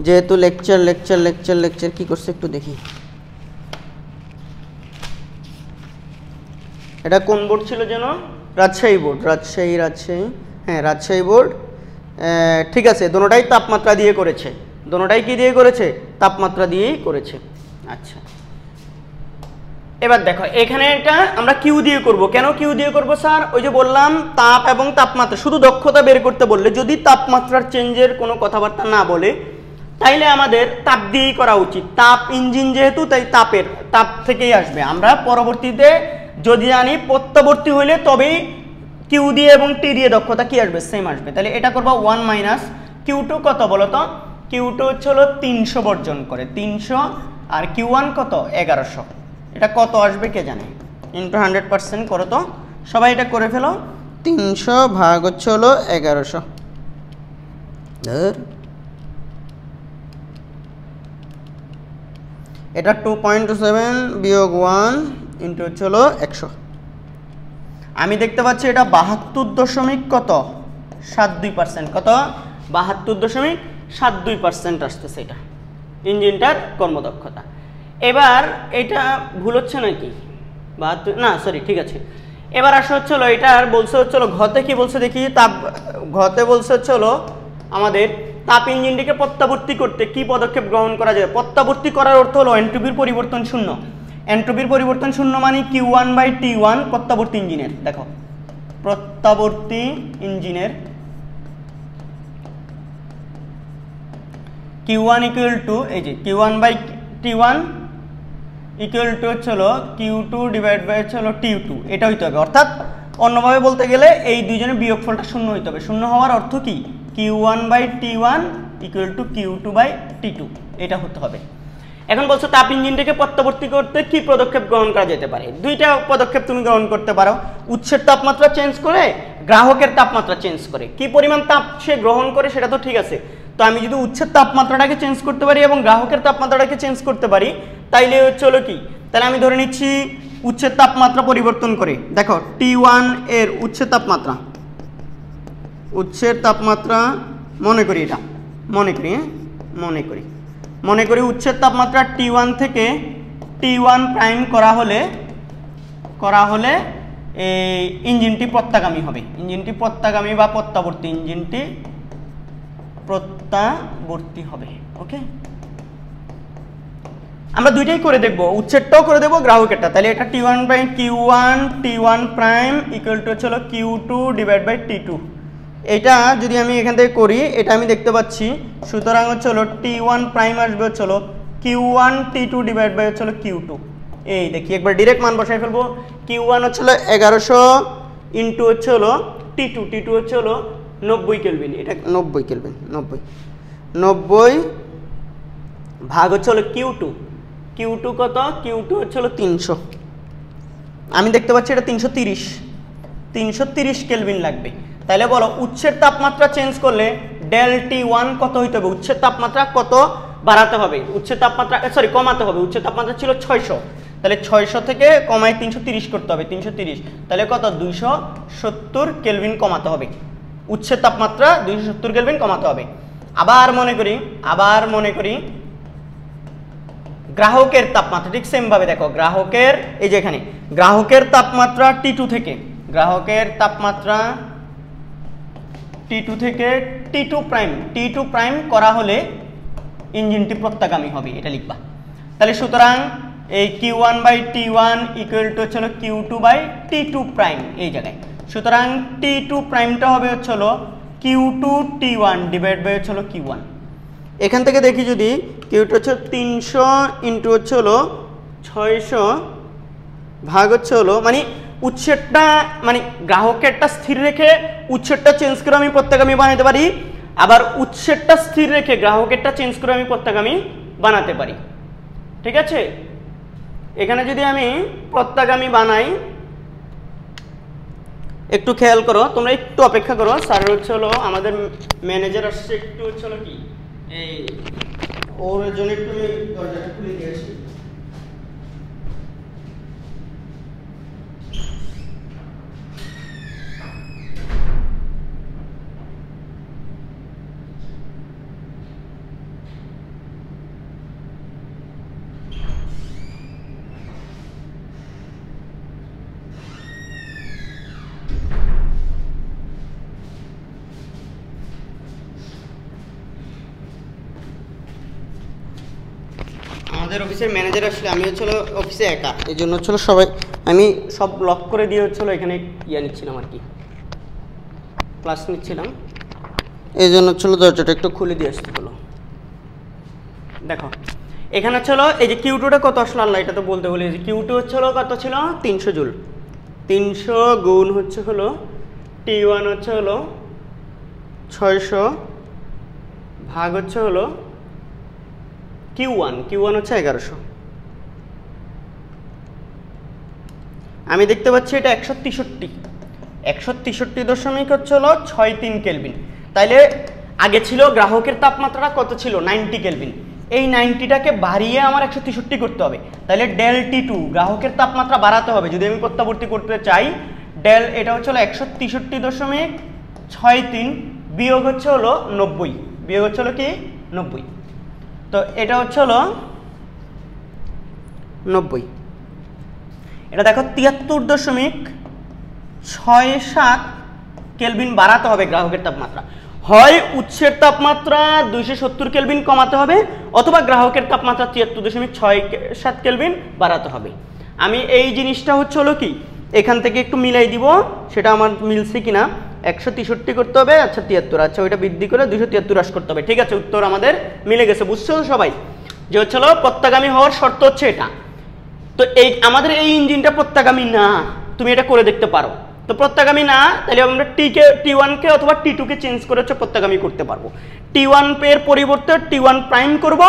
যেহেতু লেকচার লেকচার লেকচার লেকচার কি করছে একটু দেখি। এটা কোন বোর্ড ছিল যেন, রাজশাহী বোর্ড, রাজশাহী হ্যাঁ রাজশাহী বোর্ড, ঠিক আছে, দোনোটাই তাপমাত্রা দিয়ে করেছে, দোনোটাই কি দিয়ে করেছে, তাপমাত্রা দিয়েই করেছে। আচ্ছা, এবার দেখো এখানে এটা আমরা কিউ দিয়ে করব, কেন কিউ দিয়ে করব স্যার, ওই যে বললাম তাপ এবং তাপমাত্রা, শুধু দক্ষতা বের করতে বললে যদি তাপমাত্রার চেঞ্জের কোনো কথাবার্তা না বলে তাইলে আমাদের তাপ দিয়েই করা উচিত, তাপ ইঞ্জিন যেহেতু তাই তাপ থেকেই আসবে। আমরা পরবর্তীতে যদি জানি প্রত্যাবর্তী হইলে তবেই কিউ দিয়ে এবং টি দিয়ে দক্ষতা কি আসবে, সেম আসবে। তাহলে এটা করবো 1 মাইনাস Q2 কত বলো তো, Q2 হচ্ছে হলো 300 বর্জন করে 300, আর Q1 কত 1100, এটা কত আসবে কে জানে, ইন্টু 100% করো তো সবাই, এটা করে ফেলো, 300 ভাগ হচ্ছে হলো 1100, এটা 2.27 বিয়োগ 1 ইন্টু হচ্ছে হলো 100, আমি দেখতে পাচ্ছি এটা 72 কত 72%, কত 72.72% আসতেছে এটা ইঞ্জিনটার কর্মদক্ষতা। এবার এটা ভুল হচ্ছে নাকি, 72 না সরি ঠিক আছে। এবার আসা হচ্ছে হলো এটার বলছে হচ্ছে হলো ঘতে কি বলছে দেখি, তাপ ঘতে বলছে হচ্ছে হলো আমাদের তাপ ইঞ্জিনটিকে প্রত্যাবর্তী করতে কি পদক্ষেপ গ্রহণ করা যায়। প্রত্যাবর্তী করার অর্থ হলো এন্ট্রপির পরিবর্তন শূন্য, এন্ট্রপির পরিবর্তন শূন্য মানে Q1 বাই T1 প্রত্যাবর্তী ইঞ্জিনের, দেখো প্রত্যাবর্তী ইঞ্জিনের Q1 ইকুয়াল টু এই যে Q1 by T1 equal to হচ্ছে হলো Q2 ডিভাইড বাই হচ্ছে হলো T2, এটা হইতে হবে। অর্থাৎ অন্যভাবে বলতে গেলে এই দুইজনের বিয়োগফলটা শূন্য হইতে হবে। শূন্য হওয়ার অর্থ কি, Q1 by T1 equal to Q2 by T2, এটা হতে হবে। এখন বলছো তাপ ইঞ্জিনটাকে প্রত্যাবর্তী করতে কি পদক্ষেপ গ্রহণ করা যেতে পারে। দুইটা পদক্ষেপ তুমি গ্রহণ করতে পারো, উৎসের তাপমাত্রা চেঞ্জ করে, গ্রাহকের তাপমাত্রা চেঞ্জ করে। কি পরিমাণ তাপ সে গ্রহণ করে সেটা তো ঠিক আছে, তো আমি যদি উৎসের তাপমাত্রাটাকে চেঞ্জ করতে পারি এবং গ্রাহকের তাপমাত্রাটাকে চেঞ্জ করতে পারি তাইলে চলো কি, তাহলে আমি ধরে নিচ্ছি উৎসের তাপমাত্রা পরিবর্তন করে, দেখো T1 এর উৎসের তাপমাত্রা মনে করি, এটা মনে করি উৎসের তাপমাত্রা T1 থেকে T1 প্রাইম করা হলে এই ইঞ্জিনটি প্রত্যাগামী হবে, ইঞ্জিনটি প্রত্যাগামী বা প্রত্যাবর্তী, ইঞ্জিনটি প্রত্যাবর্তী হবে। ওকে, আমরা দুইটাই করে দেখব, উৎসেরটাও করে দেবো গ্রাহকেরটা। তাহলে এটা T1 by Q1 T1 prime equal to হচ্ছে Q2 ডিভাইড বাই T2, এটা যদি আমি এখান থেকে করি এটা আমি দেখতে পাচ্ছি, সুতরাং হচ্ছে হলো T1 প্রাইম আসবে হচ্ছে হলো Q1 T2 ডিভাইড বাই হচ্ছে হলো Q2। এই দেখি একবার ডিরেক্ট মান বসাই ফেলবো, Q1 হচ্ছে হলো 1100 ইন্টু হচ্ছে হলো T2 হচ্ছে হলো 90 কেলভিন, এটা 90 কেলভিন, 90 ভাগ হচ্ছে হলো Q2 কত, Q2 হচ্ছে হলো 300, আমি দেখতে পাচ্ছি এটা 330 কেলভিন লাগবে। তাহলে বলো উৎসের তাপমাত্রা চেঞ্জ করলে ডেল T1 কত হইতে হবে, উৎসের তাপমাত্রা কত বাড়াতে হবে, উৎসের তাপমাত্রা কমাতে হবে। উৎসের তাপমাত্রা ছিল 600, তাহলে 600 থেকে কমায় 330 করতে হবে, 330 তাহলে কত 270 কেলভিন কমাতে হবে, উৎসের তাপমাত্রা 270 কেলভিন কমাতে হবে। আবার মনে করি গ্রাহকের তাপমাত্রা, ঠিক সেম ভাবে দেখো গ্রাহকের, এই যে এখানে গ্রাহকের তাপমাত্রা T2 থেকে, গ্রাহকের তাপমাত্রা T2 থেকে T2 প্রাইম করা হলে ইঞ্জিনটি প্রত্যাগামী হবে, এটা লিখবা। তাহলে সুতরাং এই Q1/T1 ইকুয়াল টু হচ্ছে Q2/T2 প্রাইম এই জায়গায়। সুতরাং T2 প্রাইমটা হবে হচ্ছে Q2T1 ডিভাইড বাই হচ্ছে Q1। এখান থেকে দেখি যদি Q2 হচ্ছে 300 ইন্টু হচ্ছে 600 ভাগ হচ্ছে মানে উৎসেরটা মানে গ্রাহকেরটা স্থির রেখে উৎসেরটা চেঞ্জ করে আমি প্রত্যাগামী বানাতে পারি, আবার উৎসেরটা স্থির রেখে গ্রাহকেরটা চেঞ্জ করে আমি প্রত্যাগামী বানাতে পারি। ঠিক আছে, এখানে যদি আমি প্রত্যাগামী বানাই, একটু খেয়াল করো, তোমরা একটু অপেক্ষা করো, স্যার হচ্ছে আমাদের ম্যানেজার আসছে, একটু হচ্ছে কি এই ওর জন্য একটু আমি দরজাটা খুলে দিয়েছি। আমাদের অফিসের ম্যানেজার আসলে আমি হচ্ছে অফিসে একা, এই জন্য হচ্ছিল সবাই আমি সব লক করে দিয়ে হচ্ছিল এখানে নিচ্ছিলাম আর কি, ক্লাস নিচ্ছিলাম, এই জন্য হচ্ছিল দরজাটা একটু খুলে দিয়ে আসতে হলো। দেখো এখানে হচ্ছিল এই যে Q2টা কত আসলো, আল্লাহ এটা তো বলতে বলি, Q2 হচ্ছিল কত ছিল 300 জুল, 300 গুণ হচ্ছে T1 হচ্ছে 600 ভাগ হচ্ছে Q1 হচ্ছে 1100। আমি দেখতে পাচ্ছি এটা 163.63 কেলভিন। তাইলে আগে ছিল গ্রাহকের তাপমাত্রাটা কত ছিল 90 কেলভিন, এই 90টাকে বাড়িয়ে আমার 163 করতে হবে। তাহলে ডেল T2 গ্রাহকের তাপমাত্রা বাড়াতে হবে যদি আমি প্রত্যাবর্তী করতে চাই। ডেল এটা হচ্ছে 163.63 বিয়োগ হচ্ছে 90, বিয়োগ হচ্ছে কি 90, তো এটা হচ্ছে 90, এটা দেখো 73.67 কেলভিন বাড়াতে হবে গ্রাহকের তাপমাত্রা। হয় উৎসের তাপমাত্রা 270 কেলভিন কমাতে হবে, অথবা গ্রাহকের তাপমাত্রা 73.67 কেলভিন বাড়াতে হবে। আমি এই জিনিসটা হচ্ছে কি এখান থেকে একটু মিলাই দিব, সেটা আমার মিলছে কিনা। 163 করতে হবে, আচ্ছা 73, আচ্ছা ওইটা বৃদ্ধি করে 273 হ্রাস করতে হবে। ঠিক আছে, উত্তর আমাদের মিলে গেছে। বুঝছো সবাই যে হচ্ছে প্রত্যাগামী হওয়ার শর্ত হচ্ছে এটা। তো এই আমাদের এই ইঞ্জিনটা প্রত্যাগামী না, তুমি এটা করে দেখতে পারো। তো প্রত্যাগামী না, তাহলে আমরা T1 কে অথবা T2 কে চেঞ্জ করে হচ্ছে প্রত্যাগামী করতে পারবো। T1 এর পরিবর্তে T1 প্রাইম করব,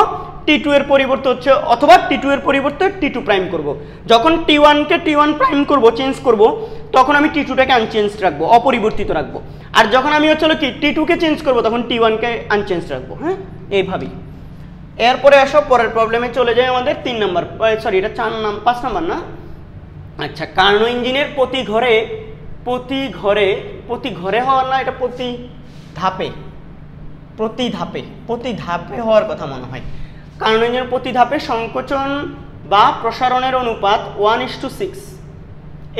T2 এর পরিবর্তে হচ্ছে অথবা T2 এর পরিবর্তে T2 প্রাইম করব। যখন T1 কে T1 প্রাইম করব, চেঞ্জ করব, তখন আমি T2টাকে আনচেঞ্জ রাখবো, অপরিবর্তিত রাখবো। আর যখন আমি হচ্ছে কি T2 কে চেঞ্জ করব, তখন T1 কে আনচেঞ্জ রাখবো। হ্যাঁ, এইভাবেই। এরপরে আসো পরের প্রবলেমে চলে যায় আমাদের 3 নাম্বার, সরি এটা 5 নাম্বার না। আচ্ছা, কার্নো ইঞ্জিনের প্রতি ঘরে হওয়ার না, এটা প্রতি ধাপে হওয়ার কথা মনে হয়। কার্নো ইঞ্জিনের প্রতি ধাপে সংকোচন বা প্রসারণের অনুপাত 1:6।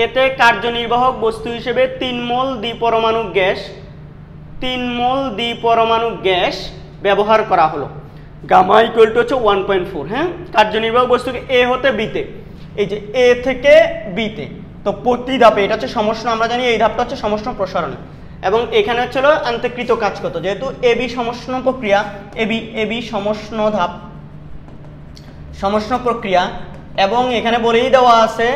এতে কার্যনির্বাহক বস্তু হিসেবে 3 মোল দ্বিপরমাণু গ্যাস ব্যবহার করা হলো। গামা ইকুয়াল টু হচ্ছে 1.4। হ্যাঁ, কার্যনির্বাহক বস্তুকে এ হতে বিতে, এই যে এ থেকে বিতে, তো প্রতি ধাপে এটা হচ্ছে সমষ্ণ, আমরা জানি এই ধাপটা হচ্ছে সমষ্ণ প্রসারণ, এবং এখানে হচ্ছে আন্তঃকৃত কাজ কত, যেহেতু এবি সমষ্ণ প্রক্রিয়া, এবি সমষ্ণ ধাপ, সমষ্ণ প্রক্রিয়া, এবং এখানে বলেই দেওয়া আছে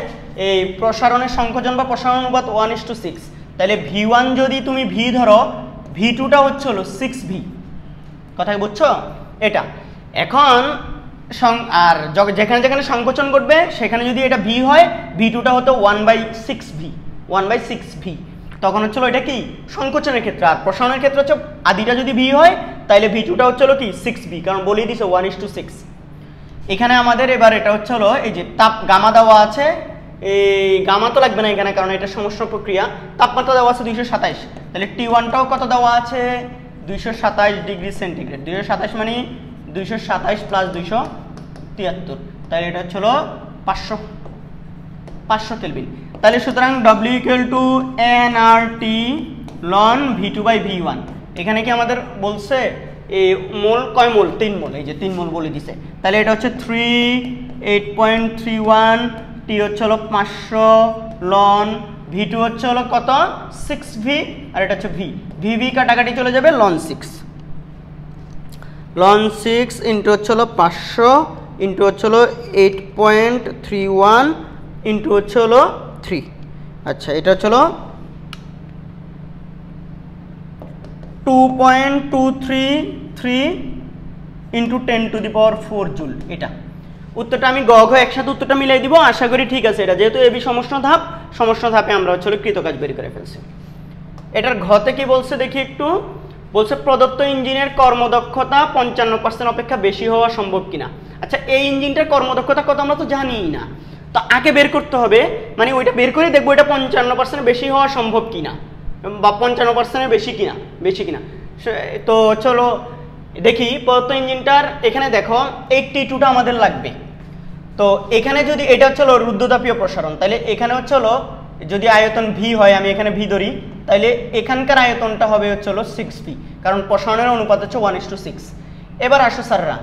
এই প্রসারণের সংকোচন বা প্রসারণ অনুপাত 1:6। তাহলে V1 যদি তুমি ভি ধরো, V2টা হচ্ছে 6V। কথা বুঝছো এটা? এখন আর যেখানে যেখানে সংকোচন ঘটবে সেখানে যদি এটা ভি হয়, V2টা হতো 1/6V, তখন হচ্ছিল এটা কি সংকোচনের ক্ষেত্রে। আর প্রসারণের ক্ষেত্রে হচ্ছে আদিটা যদি ভি হয়, তাহলে V2টা হচ্ছিল কি 6V, কারণ বলেই দিছে 1:6। এখানে আমাদের এবার এটা হচ্ছে এই যে তাপ গামা দেওয়া আছে, এই গামা তো লাগবে না এখানে, কারণ এটা সমষ্ণ প্রক্রিয়া। তাপমাত্রা দেওয়া আছে 227, তাহলে T1টাও কত দেওয়া আছে 227 ডিগ্রি সেন্টিগ্রেড। 227 মানে 227 প্লাস 273, তাহলে এটা হচ্ছিল 500 কেলভিন। তাহলে সুতরাং W = nRT ln V2/V1, এখানে কি আমাদের বলছে এই মোল কয় মোল? 3 মোল, এই যে 3 মোল বলে দিছে। তাহলে এটা হচ্ছে 8.31, টি হচ্ছে হলো 500 লন, V2 হচ্ছে হলো কত 6V, আর এটা হচ্ছে V কাটাকাটি চলে যাবে, লন 6 ইন্টু হচ্ছে হলো 500 ইন্টু হচ্ছে হলো 8.31 ইন্টু হচ্ছে হলো 3। আচ্ছা, এটা হচ্ছে হলো 2.233 ইন্টু 10⁴ জুল। এটা উত্তরটা আমি গ একসাথে উত্তরটা মিলাই দিব, আশা করি ঠিক আছে। এটা যেহেতু এবি সমষ্ণ ধাপে আমরা হচ্ছে কৃতকাজ বের করে ফেলছি। এটার ঘতে কি বলছে দেখি একটু, বলছে প্রদত্ত ইঞ্জিনের কর্মদক্ষতা 55% অপেক্ষা বেশি হওয়া সম্ভব কিনা। আচ্ছা, এই ইঞ্জিনটার কর্মদক্ষতা কত আমরা তো জানিই না, তো আগে বের করতে হবে, মানে ওইটা বের করে দেখবো এটা 55% বেশি হওয়া সম্ভব কিনা বা 55% বেশি কিনা। তো চলো দেখি প্রদত্ত ইঞ্জিনটার, এখানে দেখো 82টা আমাদের লাগবে। তো এখানে যদি এটা হচ্ছে হলো রুদ্ধতাপীয় প্রসারণ, তাহলে এখানে হচ্ছে হলো যদি আয়তন ভি হয়, আমি এখানে ভি ধরি, তাহলে এখানকার আয়তনটা হবে হচ্ছে হলো 6V, কারণ প্রসারণের অনুপাত হচ্ছে 1:6। এবার আসো স্যাররা,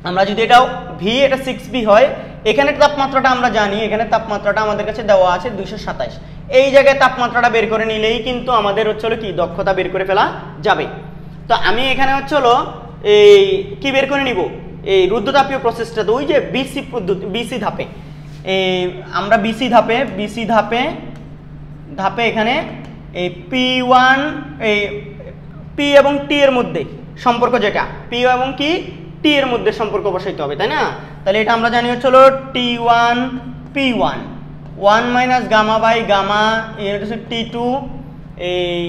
আমরা যদি এটা ভি এটা 6V হয়, এখানে তাপমাত্রাটা আমরা জানি, এখানে তাপমাত্রাটা আমাদের কাছে দেওয়া আছে 227। এই জায়গায় তাপমাত্রাটা বের করে নিলেই কিন্তু আমাদের হচ্ছে হলো কি দক্ষতা বের করে ফেলা যাবে। তো আমি এখানে হচ্ছে হলো এই কি বের করে নিব, এই রুদ্ধতাপীয় প্রসেসটা, তো ওই যে বিসি ধাপে, এই আমরা বিসি ধাপে এখানে এই P1 এই পি এবং টি এর মধ্যে সম্পর্ক, যেটা পি এবং কি টি এর মধ্যে সম্পর্ক বসাইতে হবে, তাই না? তাহলে এটা আমরা জানি হচ্ছে হলো T1 P1 1 minus gamma by gamma, এর হচ্ছে T2, এই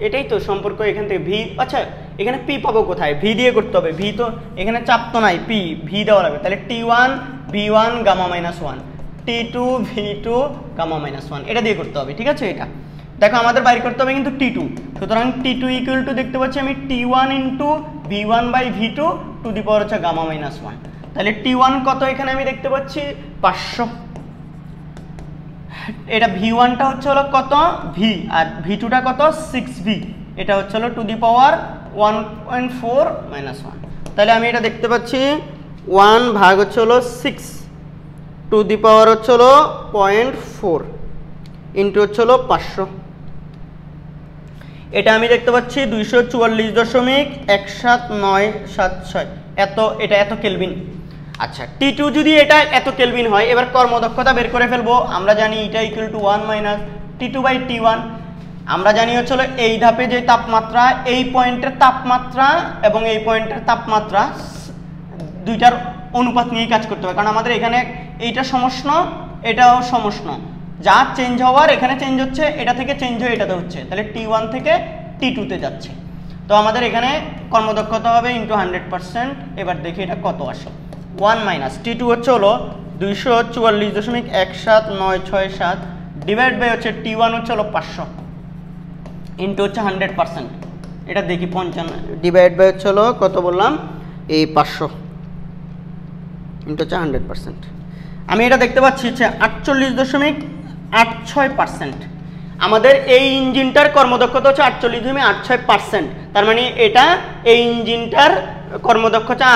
এটাই তো সম্পর্ক এখান থেকে ভি। আচ্ছা, এখানে পি পাবো কোথায়? ভি দিয়ে করতে হবে, ভি তো এখানে চাপ তো নাই, ভি দেওয়া লাগবে। তাহলে T1 V1 gamma minus 1, T2 V2 gamma minus 1, এটা দিয়ে করতে হবে, ঠিক আছে? এটা দেখো আমাদের বাইর করতে হবে কিন্তু T2, সুতরাং T2 ইকুয়াল টু দেখতে পাচ্ছি আমি T1 into V1 by V2 to the power হচ্ছে গামা মাইনাস 1। তাহলে T1 কত এখানে আমি দেখতে পাচ্ছি 500, এটা V1টা হচ্ছে হলো কত V, আর V2টা কত 6V, এটা হচ্ছে হলো টু দি পাওয়ার 1.4 মাইনাস 1। তাহলে আমি এটা দেখতে পাচ্ছি 1 ভাগ হচ্ছে হলো 6 টু দি পাওয়ার হচ্ছে হলো 0.4 ইন্টু হচ্ছে হলো 500, এটা আমি দেখতে পাচ্ছি 244.17976 এটা এত কেলভিন। আচ্ছা, T2 যদি এটা এত কেলভিন হয়, এবার কর্মদক্ষতা বের করে ফেলবো। আমরা জানি এটা equal to 1 minus T2 by T1। আমরা জানি হচ্ছে হলো এই ধাপে যে তাপমাত্রা, এই পয়েন্টের তাপমাত্রা এবং এই পয়েন্টের তাপমাত্রা দুইটার অনুপাত নিয়ে কাজ করতে হবে, কারণ আমাদের এখানে এইটা সমষ্ণ, এটাও সমষ্ণ, যা চেঞ্জ হওয়ার এখানে চেঞ্জ হচ্ছে, এটা থেকে চেঞ্জ হয়ে এটাতে হচ্ছে, তাহলে T1 থেকে T2 তে যাচ্ছে। তো আমাদের এখানে কর্মদক্ষতা হবে ইন্টু 100%। এবার দেখি এটা কত আসে। 1 মাইনাস T2 হচ্ছে হলো 244.17967 ডিভাইড বাই হচ্ছে T1 হচ্ছে হলো 500 ইন্টু হচ্ছে 100%। এটা দেখি 55 ডিভাইড বাই হচ্ছে হলো কত বললাম, এই 500 ইন্টু হচ্ছে 100%। আমি এটা দেখতে পাচ্ছি হচ্ছে 48.86%। আমাদের এই ইঞ্জিনটার কর্মদক্ষতা হচ্ছে 48.86%। তার মানে এটা এই ইঞ্জিনটার কর্মদক্ষতা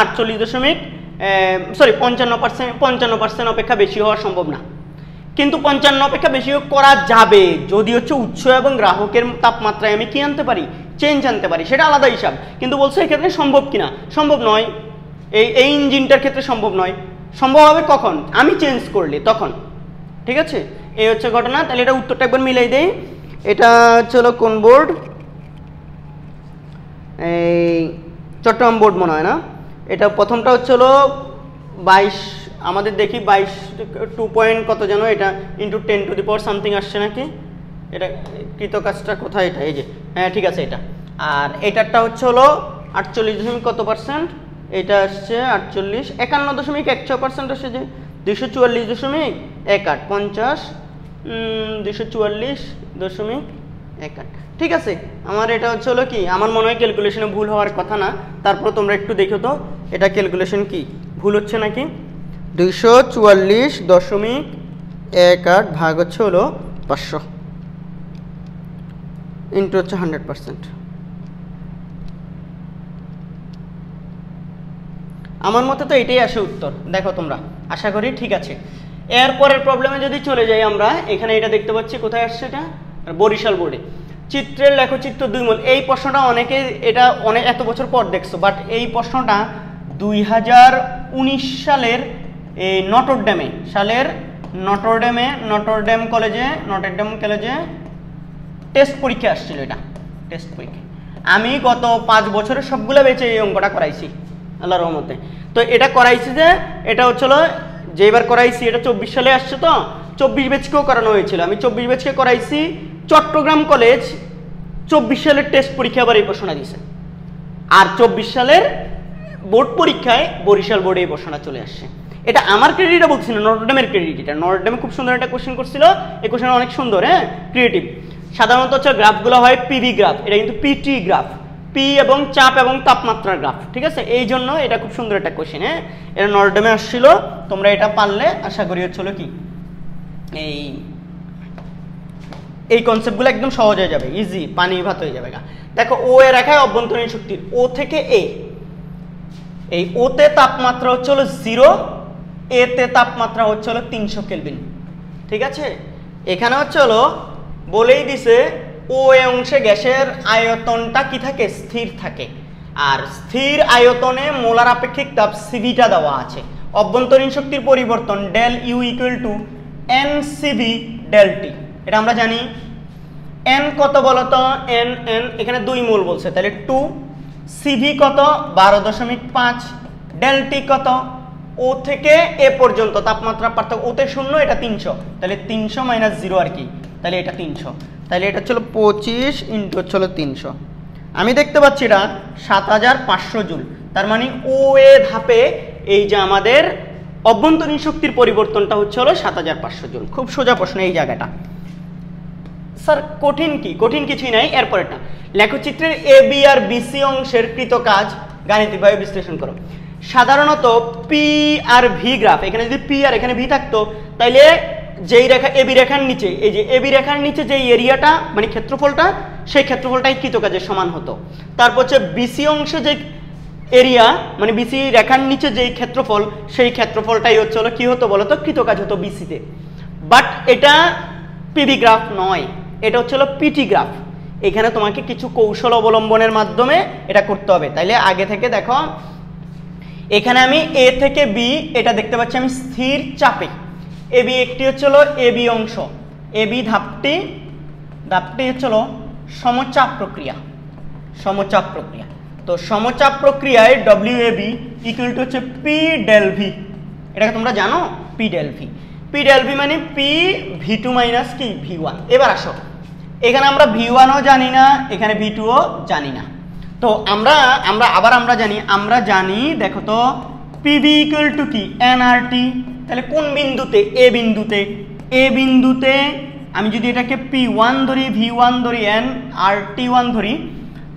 55% অপেক্ষা বেশি হওয়া সম্ভব না, কিন্তু 55 অপেক্ষা বেশি করা যাবে যদি হচ্ছে উৎস এবং গ্রাহকের তাপমাত্রায় আমি কি আনতে পারি, চেঞ্জ আনতে পারি, সেটা আলাদা হিসাব। কিন্তু বলছে এক্ষেত্রে সম্ভব কিনা, সম্ভব নয়। এই ইঞ্জিনটার ক্ষেত্রে সম্ভব নয়। সম্ভব হবে কখন, আমি চেঞ্জ করলে তখন, ঠিক আছে? এই হচ্ছে ঘটনা। তাহলে এটা উত্তরটা একবার মিলাই দেই। এটা হলো কোন বোর্ড, এই চট্টগ্রাম বোর্ড মনে হয় না। এটা প্রথমটা হচ্ছে হলো 22, আমাদের দেখি 22 2 পয়েন্ট কত যেন, এটা into 10 to the power something আসছে নাকি, এটা কৃতকাজটা কোথায়, এটা এই যে, হ্যাঁ ঠিক আছে এটা। আর এটারটা হচ্ছে হলো 48 কত %, এটা আসছে 48 51.16% আসছে, যে 244.18 50 244.18। ঠিক আছে, আমার এটা হচ্ছে হলো কি, আমার মনে হয় ক্যালকুলেশনে ভুল হওয়ার কথা না, তারপর তোমরা একটু দেখো তো এটা ক্যালকুলেশন কি ভুল হচ্ছে নাকি। 244.18 ভাগ হচ্ছে হলো 500। ইন্টু হচ্ছে 100%। আমার মতে তো এটাই আসে উত্তর, দেখো তোমরা, আশা করি ঠিক আছে। এরপরের প্রবলেমে যদি চলে যাই আমরা, এখানে এটা দেখতে পাচ্ছি, কোথায় আসছে এটা, বরিশাল বোর্ডে। চিত্রের লেখচিত্র 2 মোল, এই প্রশ্নটা অনেকে এটা অনেক এত বছর পর দেখছো, বাট এই প্রশ্নটা 2019 সালের এই নটরডেম কলেজে টেস্ট পরীক্ষা আসছিল। এটা টেস্ট পরীক্ষা আমি গত 5 বছরের সবগুলো বেঁচে এই অঙ্কটা করাইছি আল্লাহর রহমতে। তো এটা করাইছি যে এটা হচ্ছিল যেবার করাইছি, এটা 24 সালে আসছে, তো 24 ব্যাচকেও করানো হয়েছিল। আমি 24 ব্যাচকে করাইছি। চট্টগ্রাম কলেজ 24 সালের টেস্ট পরীক্ষা আবার এই প্রশ্নটা দিয়েছে, আর 24 সালের বোর্ড পরীক্ষায় বরিশাল বোর্ডে এই প্রশ্নটা চলে আসছে। এটা আমার ক্রেডিটটা বলছি না, নটরডেমের ক্রেডিট। এটা নটরডেমে খুব সুন্দর একটা কোশ্চেন করছিল, এই কোশ্চেনটা অনেক সুন্দর, হ্যাঁ, ক্রিয়েটিভ। সাধারণত হচ্ছে গ্রাফগুলো হয় পিভি গ্রাফ, এটা কিন্তু পিটি গ্রাফ, পি এবং চাপ এবং তাপমাত্রার গ্রাফ, ঠিক আছে। এই জন্য এটা খুব সুন্দর একটা কোশ্চেন, হ্যাঁ, এটা নটরডেমে আসছিল। তোমরা এটা পারলে আশা করি হচ্ছিল কি এই কনসেপ্টগুলো একদম সহজ হয়ে যাবে, ইজি, পানি ভাত হয়ে যাবে। দেখো ও এর রেখায় অভ্যন্তরীণ শক্তির ও থেকে এ, এই ওতে তাপমাত্রা হচ্ছে হলো 0, এতে তাপমাত্রা হচ্ছে হলো 300 কেলভিন, ঠিক আছে। এখানে হচ্ছে হলো বলেই দিছে ও এ অংশে গ্যাসের আয়তনটা কি থাকে, স্থির থাকে, আর স্থির আয়তনে মোলার আপেক্ষিক তাপ সিভিটা দেওয়া আছে। অভ্যন্তরীণ শক্তির পরিবর্তন del U equal to N CV del T, এটা আমরা জানি। এন কত বলতো, এন এখানে 2 মোল বলছে, তাহলে 2, সিভি কত 12.5, ডেল টি কত, ও থেকে এ পর্যন্ত তাপমাত্রা পার্থক্য, ওতে 0, এটা 300, তাহলে 300 মাইনাস 0 আর কি, তাহলে এটা 300, তাহলে এটা হচ্ছিল 25 ইন্টু হচ্ছিল 300। আমি দেখতে পাচ্ছি এটা 7500 জুল। তার মানে ও এ ধাপে এই যে আমাদের অভ্যন্তরীণ শক্তির পরিবর্তনটা হচ্ছে হলো 7500 জুল। খুব সোজা প্রশ্ন এই জায়গাটা। স্যার কঠিন কি? কঠিন কিছুই নাই। এরপরেটা লেখচিত্রের এ বি আর বিসি অংশের কৃত কাজ গাণিতিকভাবে বিশ্লেষণ করো। সাধারণত পি আর ভি গ্রাফ, এখানে যদি পি আর এখানে ভি থাকতো, তাইলে যেই রেখা এবি রেখার নিচে, এই যে এবি রেখার নিচে যেই এরিয়াটা মানে ক্ষেত্রফলটা, সেই ক্ষেত্রফলটাই কৃত কাজের সমান হতো। তারপর হচ্ছে বিসি অংশে যে এরিয়া মানে বিসি রেখার নিচে যেই ক্ষেত্রফল, সেই ক্ষেত্রফলটাই হচ্ছে হলো কি হতো বলতো, কৃত কাজ হতো বিসিতে। বাট এটা পিভি গ্রাফ নয়, এটা হচ্ছে হলো পিটি গ্রাফ। এখানে তোমাকে কিছু কৌশল অবলম্বনের মাধ্যমে এটা করতে হবে। তাইলে আগে থেকে দেখো, এখানে আমি এ থেকে বি এটা দেখতে পাচ্ছি আমি স্থির চাপে, এবি একটি হচ্ছে হলো এবি অংশ, এবি ধাপটি হচ্ছে হলো সমচাপ প্রক্রিয়া, তো সমচাপ প্রক্রিয়ায় WAB ইকুয়াল টু হচ্ছে পি ডেল ভি, এটাকে তোমরা জানো, পি ডেল ভি মানে পি V2 মাইনাস কি V1। এবার আসো, এখানে আমরা V1ও জানি না, এখানে V2ও জানি না। তো আমরা জানি দেখো তো PV ইকুয়াল টু কি nRT। তাহলে কোন বিন্দুতে, এ বিন্দুতে আমি যদি এটাকে P1 ধরি, V1 ধরি, nRT1 ধরি,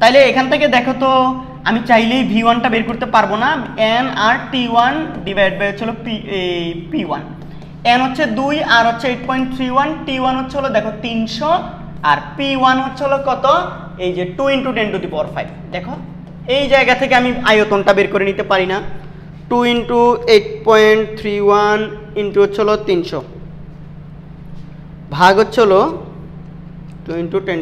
তাহলে এখান থেকে দেখো তো আমি চাইলেই V1টা বের করতে পারবো না। nRT1 ডিভাইড বাই হচ্ছে P1, n হচ্ছে 2 আর হচ্ছে 8.31, T1 হচ্ছে হলো দেখো 300 আর P1 হচ্ছে হলো কত, এই যে 2 × 10⁵। দেখো এই জায়গা থেকে আমি আয়তনটা বের করে নিতে পারি না। 2 × 8.31 ইন্টু হচ্ছে হলো 300 ভাগ হচ্ছে হলো 2 × 10⁵।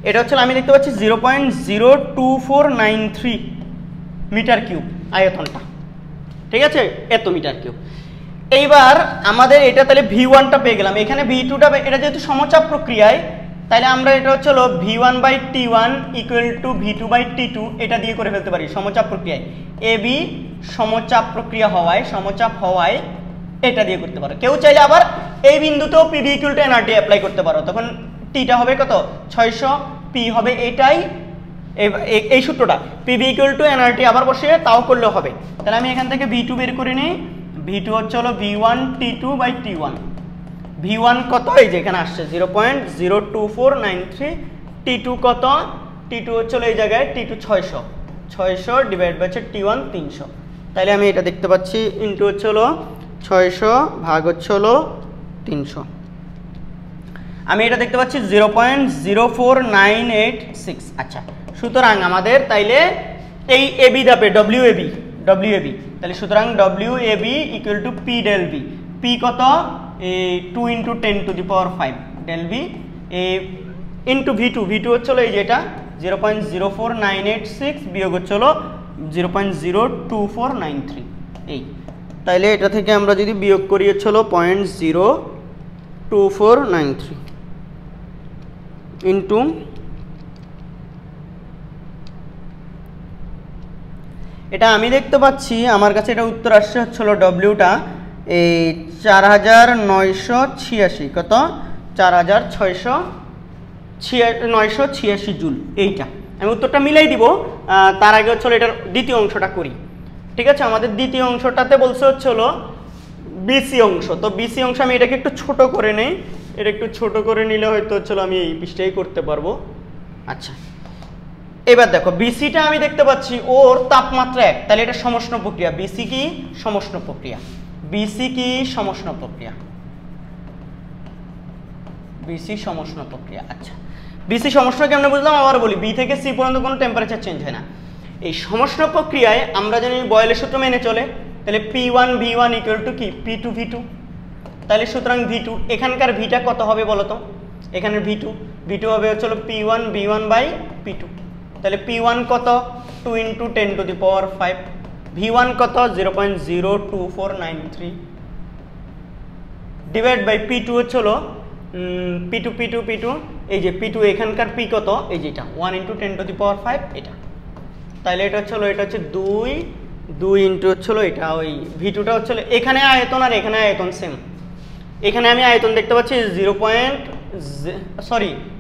এটা হচ্ছে আমি দেখতে পাচ্ছি 0.02493 মিটার কিউব আয়তনটা, ঠিক আছে, এত মিটার কিউব। এইবার আমাদের এটা তাহলে V1টা পেয়ে গেলাম, এখানে V2টা, এটা যেহেতু সমচাপ প্রক্রিয়ায়, তাহলে আমরা এটা হচ্ছে হলো V1/T1 ইকুয়াল টু V2/T2 এটা দিয়ে করে ফেলতে পারি সমচাপ প্রক্রিয়ায়। AB সমচাপ প্রক্রিয়া হওয়ায়, সমচাপ হওয়ায় এটা দিয়ে করতে পারো। কেউ চাইলে আবার এই বিন্দুতেও PV equal to nRT apply করতে পারো, তখন টিটা হবে কত 600, পি হবে এটাই, এই সূত্রটা PV ইকুয়াল টু nRT আবার বসিয়ে তাও করলে হবে। তাহলে আমি এখান থেকে V2 বের করে নিই, V2 হচ্ছে হলো V1T2/T1, V1 কত, এই যে এখানে আসছে 0.02493, T2 কত, T2 হচ্ছে হলো এই জায়গায় T2 600 ডিভাইড বাই হচ্ছে T1 300। তাহলে আমি এটা দেখতে পাচ্ছি ইন্টু হচ্ছে হলো 600 ভাগ হচ্ছে হলো 300। আমি এটা দেখতে পাচ্ছি 0.04986। আচ্ছা, সুতরাং আমাদের তাইলে এই এবি ধাপে ডব্লিউএবি তাহলে সুতরাং WAB equal to P del V. P কত? এই 2 × 10⁵ del V into V two হচ্ছে এই যেটা 0.04986 বিয়োগ হচ্ছে 0.02493। এই তাইলে এটা থেকে আমরা যদি বিয়োগ করি হচ্ছে 0.02493 ইন্টু এটা আমি দেখতে পাচ্ছি আমার কাছে এটা উত্তর আসছে হচ্ছে ডব্লিউটা এই 4986। কত? 4986 জুল। এইটা আমি উত্তরটা মিলাই দিব। তার আগে হচ্ছে এটার দ্বিতীয় অংশটা করি। ঠিক আছে, আমাদের দ্বিতীয় অংশটাতে বলছে হচ্ছে বিসি অংশ। তো বিসি অংশ আমি এটাকে একটু ছোট করে নেই, এটা একটু ছোট করে নিলে হয়তো হচ্ছে আমি এই পৃষ্ঠাই করতে পারবো। আচ্ছা, এবার দেখো বিসিটা আমি দেখতে পাচ্ছি ওর তাপমাত্রা 1, তাহলে এটা সমষ্ণ প্রক্রিয়া। বিসি কি? সমষ্ণ প্রক্রিয়া। বিসি কি? সমষ্ণ প্রক্রিয়া। বিসি সমষ্ণ প্রক্রিয়া। আচ্ছা, বিসি সমষ্ণ কেমনে বুঝলাম আবার বলি। বি থেকে সি পর্যন্ত কোনো টেম্পারেচার চেঞ্জ হয় না। এই সমষ্ণ প্রক্রিয়ায় আমরা জানি বয়েলের সূত্র মেনে চলে, তাহলে P1 V1 ইকুয়াল টু কি? P2 V2। তাহলে সুতরাং V2 এখানকার ভিটা কত হবে বলো তো? এখানের V2 হবে হচ্ছে P1 V1 বাই P2। তাহলে P1 কত? 2 × 10⁵। V1 কত? 0.02493 ডিভাইড বাই P2 হচ্ছে P2 এই যে P2 এখানকার P কত? এই যেটা 1 × 10⁵ এটা। তাহলে এটা হচ্ছে 2 ইন্টু হচ্ছে এটা ওই V2টা হচ্ছে এখানে আয়তন আর এখানে আয়তন সেম। এখানে আমি আয়তন দেখতে পাচ্ছি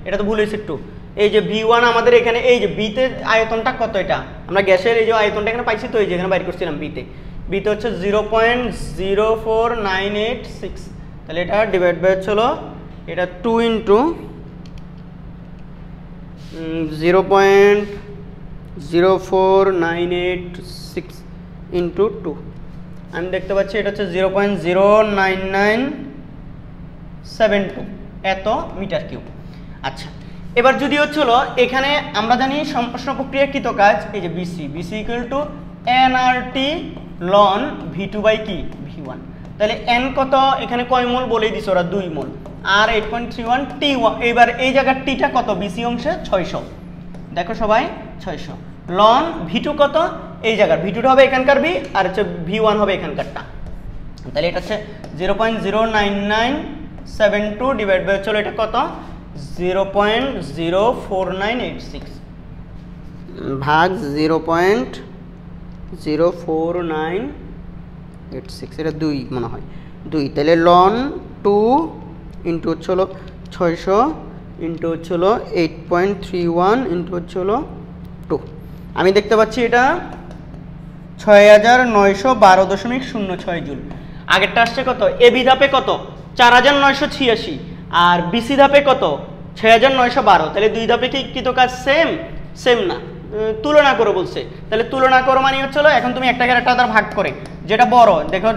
এটা তো ভুল হয়েছে একটু। এই যে V1 আমাদের এখানে এই যে বিতে আয়তনটা কত? এটা আমরা গ্যাসের এই যে আয়তনটা এখানে পাইছি, তো এই যে এখানে বাইর করছিলাম বিতে হচ্ছে 0.04986। তাহলে এটা ডিভাইড বাই হচ্ছে এটা 2 × 0.04986 ইন্টু 2 আমি দেখতে পাচ্ছি এটা হচ্ছে 0.09972 এত মিটার কিউব। আচ্ছা, এবার যদি হচ্ছে এখানে আমরা জানি সমষ্ণ প্রক্রিয়াকৃত কাজ এই যে BC equal to nRT ln V2 by কি? V1। তাহলে n কত? এখানে কয় মোল বলেই দিছে ওরা? 2 মোল। আর 8.31 T1। এবার এই জায়গার টিটা কত? বিসি অংশে 600। দেখো সবাই 600 লন V2 কত? এই জায়গার V2টা হবে এখানকার বি, আর হচ্ছে V1 হবে এখানকারটা। তাহলে এটা হচ্ছে 0.09972 ডিভাইড বাই হচ্ছে এটা কত? 0.04986 ভাগ 0.04986 এটা 2 মনে হয় 2। তাহলে লন 2 ইন্টু হচ্ছে 600 ইন্টু হচ্ছে 8.31 ইন্টু হচ্ছে 2। আমি দেখতে পাচ্ছি এটা 6912.06 জুল। আগেরটা আসছে কত? এবি ধাপে কত? 4986 আর বিসি ধাপে কত? 6912। তাহলে দুই ধাপে কি কৃত কাজ সেম না, তুলনা করো বলছে। তাহলে তুলনা করো মানে হচ্ছে এখন তুমি একটাকে একটা দ্বারা ভাগ করে যেটা বড় দেখো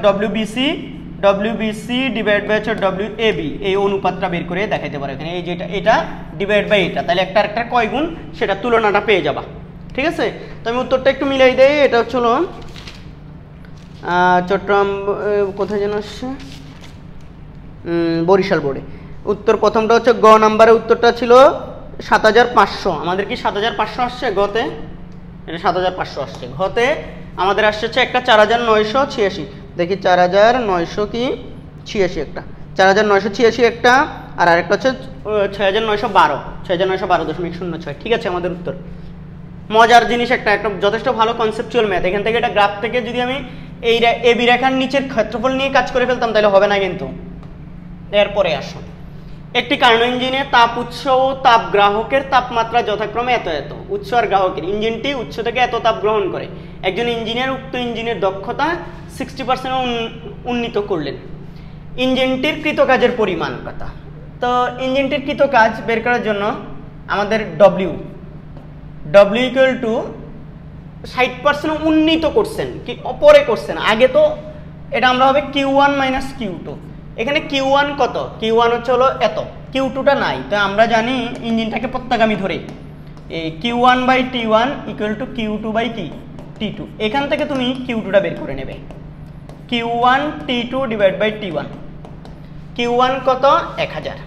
ডব্লিউবিসি ডিভাইড বাই হচ্ছে ডব্লিউএবি এই অনুপাতটা বের করে দেখাইতে পারো এখানে। এই যেটা এটা ডিভাইড বাই এটা, তাহলে একটা একটা কয় গুণ সেটা তুলনাটা পেয়ে যাবা। ঠিক আছে, তো আমি উত্তরটা একটু মিলাই দেই। এটা হচ্ছে চট্টগ্রাম কোথায় যেন আসছে, বরিশাল বোর্ডে। উত্তর প্রথমটা হচ্ছে গ নাম্বারে উত্তরটা ছিল 7500। আমাদের কি 7500 আসছে গতে? এটা 7500 আসছে। ঘতে আমাদের আসছে হচ্ছে একটা 4986। দেখি 4900 কি 86 একটা 4986 একটা, আর আরেকটা হচ্ছে 6912.06। ঠিক আছে, আমাদের উত্তর। মজার জিনিস একটা যথেষ্ট ভালো কনসেপচুয়াল ম্যাথ। এখান থেকে এটা গ্রাফ থেকে যদি আমি এই এবি রেখার নিচের ক্ষেত্রফল নিয়ে কাজ করে ফেলতাম তাহলে হবে না কিন্তু। এরপরে আসো, একটি কার্নো ইঞ্জিনে তাপ উৎস ও তাপ গ্রাহকের তাপমাত্রা যথাক্রমে এত এত। উৎস আর গ্রাহকের ইঞ্জিনটি উৎস থেকে এত তাপ গ্রহণ করে। একজন ইঞ্জিনিয়ার উক্ত ইঞ্জিনের দক্ষতা 60% উন্নীত করলেন। ইঞ্জিনটির কৃতকাজের পরিমাণ কত? তো ইঞ্জিনটির কৃতকাজ বের করার জন্য আমাদের ডব্লিউ ইকুয়াল টু 60% উন্নীত করছেন কি অপরে করছেন। আগে তো এটা আমরা হবে Q1 - Q2। এখানে Q1 কত? Q1 হচ্ছে এত, Q2টা নাই, তো আমরা জানি ইঞ্জিনটাকে প্রত্যাগামী ধরে এই Q1/T1 ইকুয়াল টু Q2/কি T2। এখান থেকে তুমি Q2টা বের করে নেবে, Q1 T2 divide by T1। Q1 কত 1000,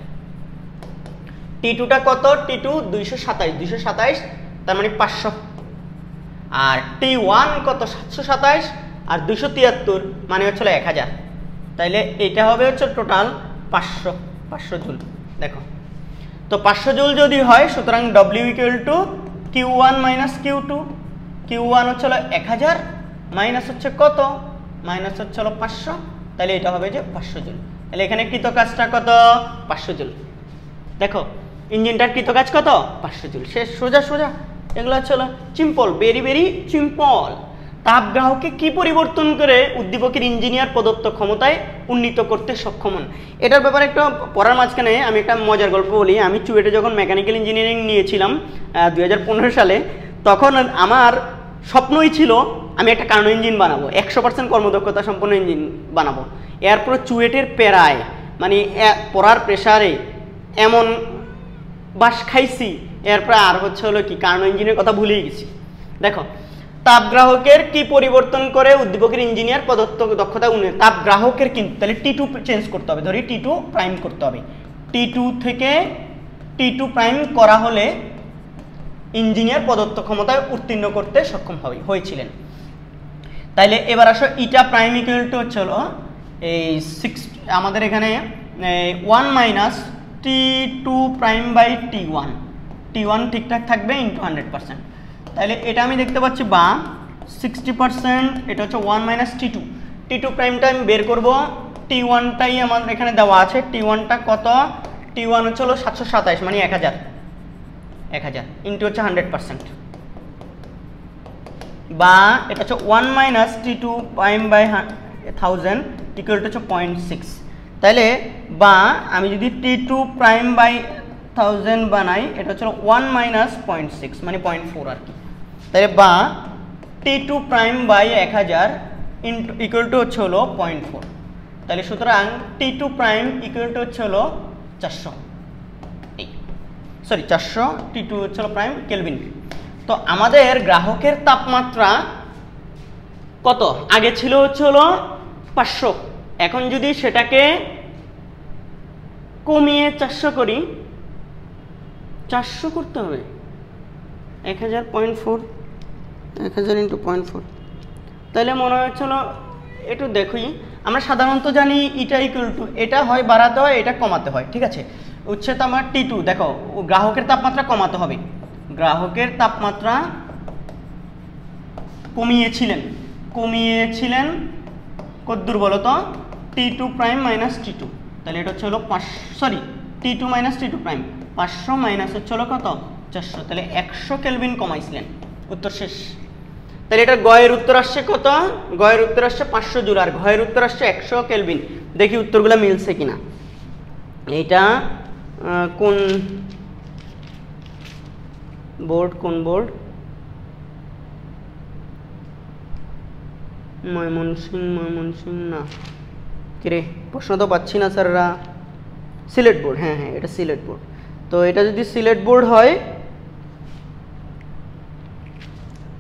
T2টা কত T2 227 তার মানে 500, আর T1 কত 727 আর 273 মানে হচ্ছে 1000, তাইলে এটা হবে হচ্ছে টোটাল 500 জুল। দেখো তো 500 জুল যদি হয়, সুতরাং W equal to Q1 minus Q2, Q1 হচ্ছে 1000 মাইনাস হচ্ছে কত, মাইনাস হচ্ছে 500, তাহলে এটা হবে যে 500 জুল। তাহলে এখানে কৃতকাজটা কত 500 জুল। দেখো ইঞ্জিনটার কৃতকাজ কত 500 জুল, শেষ, সোজা সোজা। এগুলো হচ্ছে সিম্পল, ভেরি ভেরি সিম্পল। তাপগ্রাহকে কি পরিবর্তন করে উদ্দীপকের ইঞ্জিনিয়ার প্রদত্ত ক্ষমতায় উন্নীত করতে সক্ষম হন। এটার ব্যাপারে একটা পড়ার মাঝখানে আমি একটা মজার গল্প বলি। আমি চুয়েটে যখন মেকানিক্যাল ইঞ্জিনিয়ারিং নিয়েছিলাম 2015 সালে, তখন আমার স্বপ্নই ছিল আমি একটা কার্নো ইঞ্জিন বানাবো, 100% কর্মদক্ষতা সম্পন্ন ইঞ্জিন বানাবো। এরপর চুয়েটের প্যারায় মানে পড়ার প্রেসারে এমন বাস খাইছি, এরপর আর হচ্ছে কি কার্নো ইঞ্জিনের কথা ভুলেই গেছি। দেখো তাপগ্রাহকের কি পরিবর্তন করে উদ্দীপকের ইঞ্জিনিয়ার প্রদত্ত দক্ষতা উন্নয়ন, তাপগ্রাহকের কিন্তু তাহলে T2 চেঞ্জ করতে হবে, ধরি T2 প্রাইম করতে হবে, T2 থেকে T2 প্রাইম করা হলে ইঞ্জিনিয়ার প্রদত্ত ক্ষমতায় উত্তীর্ণ করতে সক্ষম হয়েছিলেন। তাইলে এবার আসো ইটা প্রাইম ইকুয়াল টু হচ্ছে এই 6, আমাদের এখানে 1 minus T2 prime by T1 ঠিকঠাক থাকবে ইন্টু 100%। তাহলে এটা আমি দেখতে পাচ্ছি বা 60%, এটা হচ্ছে 1 মাইনাস T2 প্রাইমটা আমি বের করব, T1টাই আমাদের এখানে দেওয়া আছে, T1টা কত, T1 হচ্ছে 727 মানে 1000 ইন্টু হচ্ছে 100%, বা এটা হচ্ছে 1 minus T2 prime by 1000 equal to হচ্ছে 0.6। তাহলে বা আমি যদি T2 প্রাইম বাই 1000 বানাই, এটা হচ্ছে 1 মাইনাস 0.6 মানে 0.4 আর কি। তাহলে বা T2 prime by 1000 equal to হচ্ছে 0.4। তাহলে সুতরাং T2 প্রাইম ইকুয়াল টু হচ্ছে 400, T2 হচ্ছে প্রাইম কেলভিন। তো আমাদের গ্রাহকের তাপমাত্রা কত, আগে ছিল হচ্ছে 500, এখন যদি সেটাকে কমিয়ে 400 করি, 400 করতে হবে, 1000 ইন্টু 0.4, তাহলে মনে হচ্ছিল একটু দেখি। আমরা সাধারণত জানি ইটা ইকুয়াল টু, এটা হয় বাড়াতে হয়, এটা কমাতে হয়, ঠিক আছে। উচ্চতা আমার T2, দেখো গ্রাহকের তাপমাত্রা কমাতে হবে, গ্রাহকের তাপমাত্রা কমিয়েছিলেন কতদূর বলো তো, T2 প্রাইম মাইনাস T2, তাহলে এটা হচ্ছে T2 minus T2 prime 500 minus হচ্ছে কত 400, তাহলে 100 কেলভিন কমাইছিলেন। উত্তর শেষ। তাহলে এটা গয়ের উত্তর আসছে কত, গয়ের উত্তর আসছে 500 জুল, আর ঘয়ের উত্তর আসছে 100 কেলভিন। দেখি উত্তরগুলো মিলছে কিনা। এইটা কোন বোর্ড, ময়মনসিংহ না, কিরে প্রশ্ন তো পাচ্ছি না স্যাররা। সিলেট বোর্ড, হ্যাঁ এটা সিলেট বোর্ড। তো এটা যদি সিলেট বোর্ড হয়,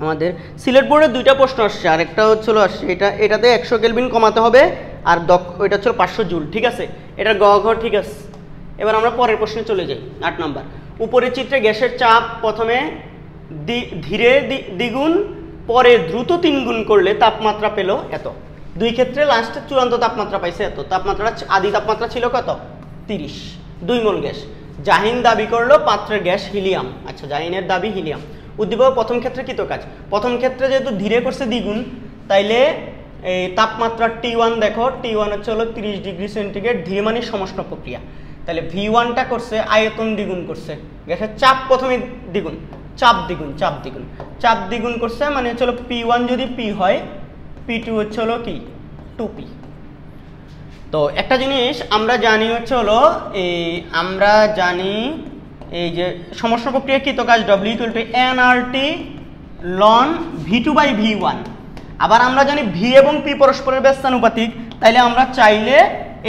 আমাদের সিলেট বোর্ডে দুইটা প্রশ্ন আসছে, আরেকটা হচ্ছিল আসছে এটাতে 100 কেলভিন কমাতে হবে, আর ওইটা হচ্ছিল 500 জুল, ঠিক আছে। এটার ঘ ঠিক আছে। এবার আমরা পরের প্রশ্নে চলে যাই, 8 নম্বর। উপরের চিত্রে গ্যাসের চাপ প্রথমে ধীরে দ্বিগুণ, পরে দ্রুত 3 গুণ করলে তাপমাত্রা পেল এত। দুই ক্ষেত্রে লাস্টে চূড়ান্ত তাপমাত্রা পাইছে এত। তাপমাত্রা আদি তাপমাত্রা ছিল কত 30, 2 মোল গ্যাস। জাহিন দাবি করলো পাত্রের গ্যাস হিলিয়াম। আচ্ছা, জাহিনের দাবি হিলিয়াম। উদ্দীপক প্রথম ক্ষেত্রে কৃত কাজ, প্রথম ক্ষেত্রে যেহেতু ধীরে করছে দ্বিগুণ, তাইলে এই তাপমাত্রা T1 দেখো, T1 হচ্ছে 30 ডিগ্রি সেন্টিগ্রেড, ধীরে মানে সমষ্ণ প্রক্রিয়া। তাহলে V1টা করছে আয়তন দ্বিগুণ করছে, গ্যাসের চাপ প্রথমে দ্বিগুণ, চাপ দ্বিগুণ করছে, মানে হচ্ছে P1 যদি P হয়, P2 হচ্ছে কি 2P। তো একটা জিনিস আমরা জানি হচ্ছে এই যে সমষ্ণ প্রক্রিয়া কৃত কাজ W = nRT ln V2/V1। আবার আমরা জানি V এবং P পরস্পরের ব্যস্তানুপাতিক, তাইলে আমরা চাইলে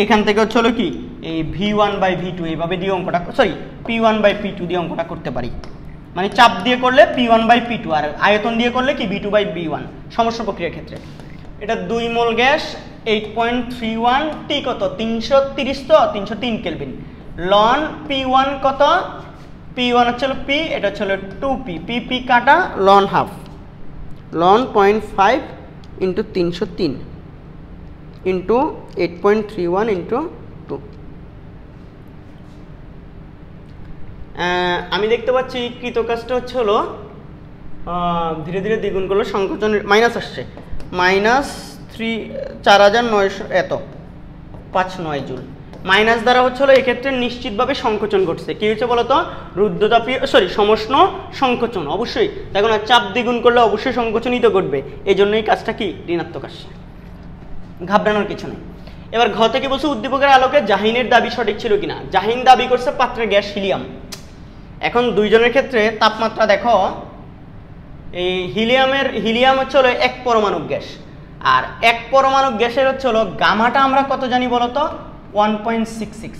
এখান থেকে হচ্ছে কি এই v1/v2 এইভাবে দিয়ে অঙ্কটা, সরি p1/p2 দিয়ে অঙ্কটা করতে পারি। মানে চাপ দিয়ে করলে p1/p2, আর আয়তন দিয়ে করলে কি v2/v1 সমস্যা প্রক্রিয়ার ক্ষেত্রে। এটা 2 মোল গ্যাস, 8.31, টি কত 330, তো 303 কেলভিন। লন p1 কত, p1 হচ্ছিল p, এটা হচ্ছিল 2p, p কাটা লন হাফ, লন 0.5 ইন্টু 303 ইন্টু 8.31 ইন্টু 2। আমি দেখতে পাচ্ছি কৃতকাজটা হচ্ছে হলো ধীরে ধীরে দ্বিগুণ করলে সংকোচন মাইনাস আসছে, -4009 এত 59 জুল। মাইনাস দ্বারা হচ্ছে হলো এক্ষেত্রে নিশ্চিতভাবে সংকোচন ঘটছে। কি হয়েছে বলতো, রুদ্ধতাপীয় সমষ্ণ সংকোচন। অবশ্যই দেখো না, চাপ দ্বিগুণ করলে অবশ্যই সংকোচনই তো ঘটবে, এই জন্যই কাজটা কি ঋণাত্মক আসছে, ঘাবড়ানোর কিছু নেই। এবার ঘ থেকে বলছে উদ্দীপকের আলোকে জাহিনের দাবি সঠিক ছিল কিনা। জাহিন দাবি করছে পাত্রে গ্যাস হিলিয়াম। এখন দুইজনের ক্ষেত্রে তাপমাত্রা দেখো, এই হিলিয়াম হচ্ছে হলো 1 পরমাণু গ্যাস, আর 1 পরমাণু গ্যাসের হচ্ছে হলো গামাটা আমরা কত জানি বলতো, 1.66।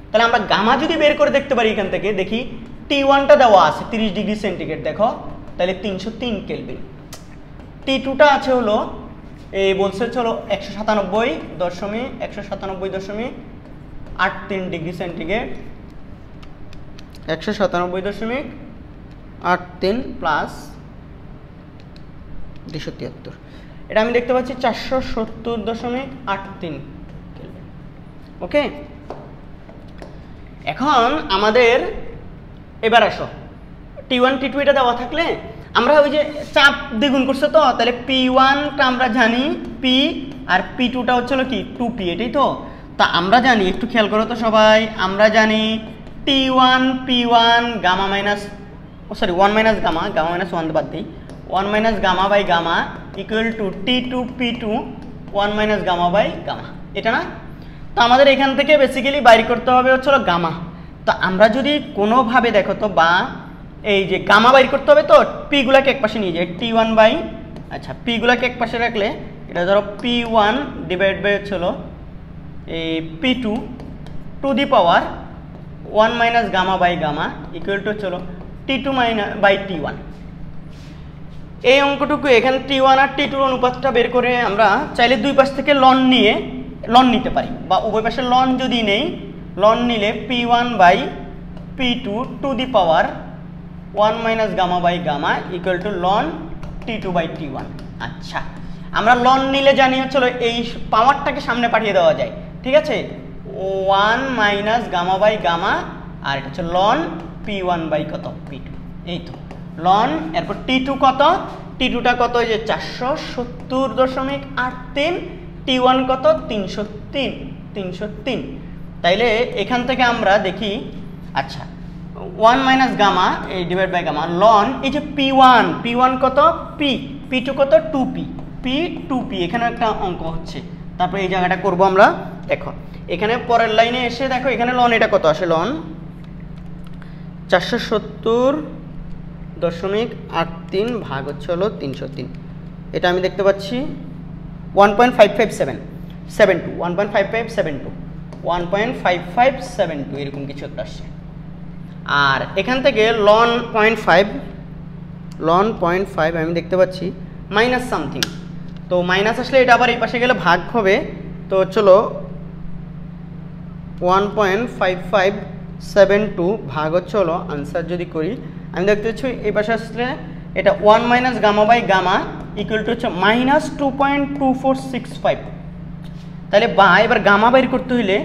তাহলে আমরা গামা যদি বের করে দেখতে পারি এখান থেকে, দেখি T1টা দেওয়া আছে 30 ডিগ্রি সেন্টিগ্রেড, দেখো তাহলে 303 কেলভিন। T2টা আছে হলো এই বলছে হলো 197.83 ডিগ্রি সেন্টিগ্রেড, 197.83 প্লাস 273, এটা আমি দেখতে পাচ্ছি 470.83 কেলভিন। ওকে, এখন আমাদের এবার আসো T1 T2 এটা দেওয়া থাকলে আমরা ওই যে চাপ দ্বিগুণ করছে, তো তাহলে P1টা আমরা জানি P, আর P2টা হচ্ছিল কি 2P, এটাই তো। তা আমরা জানি, একটু খেয়াল করো তো সবাই, আমরা জানি T1 P1 gamma minus, sorry 1 minus gamma, gamma minus 1 বাদ দিই, 1 minus gamma by gamma equal to T2 P2 1 minus gamma by gamma, এটা না। তো আমাদের এখান থেকে বেসিক্যালি বাইর করতে হবে হচ্ছে গামা। তো আমরা যদি কোনোভাবে দেখো তো, বা এই যে গামা বাইর করতে হবে, তো পি গুলাকে এক পাশে নিয়ে যায়, T1 বাই, আচ্ছা পি গুলাকে এক পাশে রাখলে এটা ধরো P1 ডিভাইড বাই হচ্ছিল এই P2 to the power 1 minus gamma by gamma equal to হচ্ছিল T2 মাইনাস বাই T1। এই অঙ্কটুকু এখানে T1 আর T2 অনুপাতটা বের করে আমরা চাইলে দুই পাশ থেকে লন নিতে পারি, বা উভয় পাশে লন যদি নেই, লন নিলে P1 by P2 to the power 1 minus gamma by gamma equal to লন T2 বাই T1। আচ্ছা, আমরা লন নিলে জানি হচ্ছিল এই পাওয়ারটাকে সামনে পাঠিয়ে দেওয়া যায়, ঠিক আছে, 1 মাইনাস গামা বাই গামা, আর এটা হচ্ছে লন P1 বাই কত P2, এই তো লন। এরপর T2 কত, T2টা কত, এই যে 470.83, T1 কত 303। তাইলে এখান থেকে আমরা দেখি, আচ্ছা 1 মাইনাস গামা এই ডিভাইড বাই গামা লন, এই যে P1 কত P2 কত 2P, এখানে একটা অঙ্ক হচ্ছে। তারপরে এই জায়গাটা করব আমরা, দেখো এখানে পরের লাইনে এসে দেখো এখানে লন এটা কত আসে, লন 470.83 ভাগ হচ্ছে হলো 303, এটা আমি দেখতে পাচ্ছি 1.5572 এরকম কিছু একটা আসছে। আর এখান থেকে লন 0.5 আমি দেখতে পাচ্ছি মাইনাস সামথিং, তো মাইনাস আসলে এটা আবার এই পাশে গেলে ভাগ হবে, তো চলো 1.5572 ভাগ হচ্ছে হলো আনসার যদি করি, আমি দেখতে পাচ্ছি এই পাশে আসলে এটা 1 minus gamma by gamma equal to হচ্ছে -2.2465। তাহলে বা এবার গামা বাইর করতে হইলে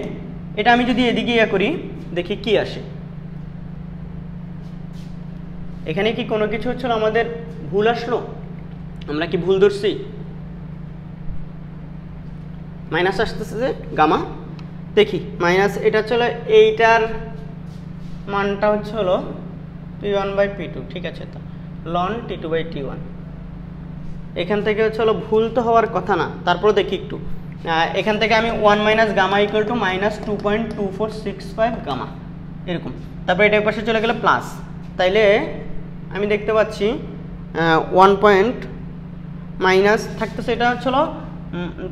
এটা আমি যদি এদিকে ইয়ে করি, দেখি কি আসে। এখানে কি কোনো কিছু হচ্ছিল আমাদের ভুল আসলো, আমরা কি ভুল ধরছি? মাইনাস আসতেছে যে গামা, দেখি মাইনাস এটা হচ্ছিল, এইটার মানটা হচ্ছে হলো P1 বাই P2, ঠিক আছে, তো লন T2 বাই T1। এখান থেকে হচ্ছে হলো ভুল তো হওয়ার কথা না, তারপর দেখি একটু এখান থেকে আমি 1 minus gamma equal to -2.2465 gamma এরকম, তারপরে এটা পাশে চলে গেলে প্লাস, তাইলে আমি দেখতে পাচ্ছি 1 পয়েন্ট মাইনাস থাকতেছে, এটা হচ্ছিল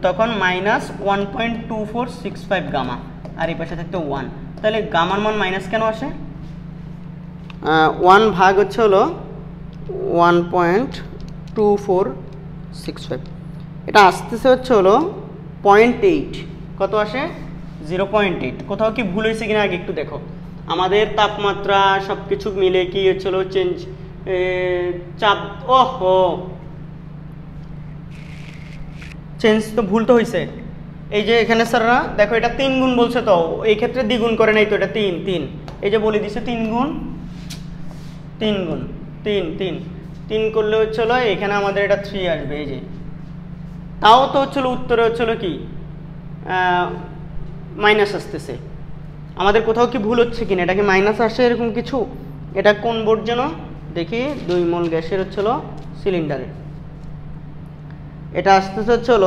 তখন -1.2465 গামা, আর এই পাশে থাকতো 1, তাহলে গামার মান মাইনাস কেন আসে? 1 ভাগ হচ্ছে হলো 1.2465, এটা আসতেছে হচ্ছে হলো 0.8, কত আসে? 0.8। কোথাও কি ভুল হয়েছে কিনা আগে একটু দেখো। আমাদের তাপমাত্রা সব কিছু মিলে কি হচ্ছিল চেঞ্জ, চাপ, ওহো চেঞ্জ তো ভুল তো হয়েছে। এই যে এখানে স্যাররা দেখো এটা 3 গুণ বলছে, তো এই ক্ষেত্রে দ্বিগুণ করে নাই তো, এটা 3, এই যে বলে দিছে 3 গুণ 3 করলে হচ্ছিল এখানে আমাদের এটা 3 আসবে। এই যে তাও তো হচ্ছিল উত্তরে হচ্ছিল কি মাইনাস আসতেছে। আমাদের কোথাও কি ভুল হচ্ছে কিনা, এটা কি মাইনাস আসে এরকম কিছু? এটা কোন বোর্ড যেন দেখি, 2 মোল গ্যাসের হচ্ছিল সিলিন্ডারে, এটা আসতেছে হচ্ছিল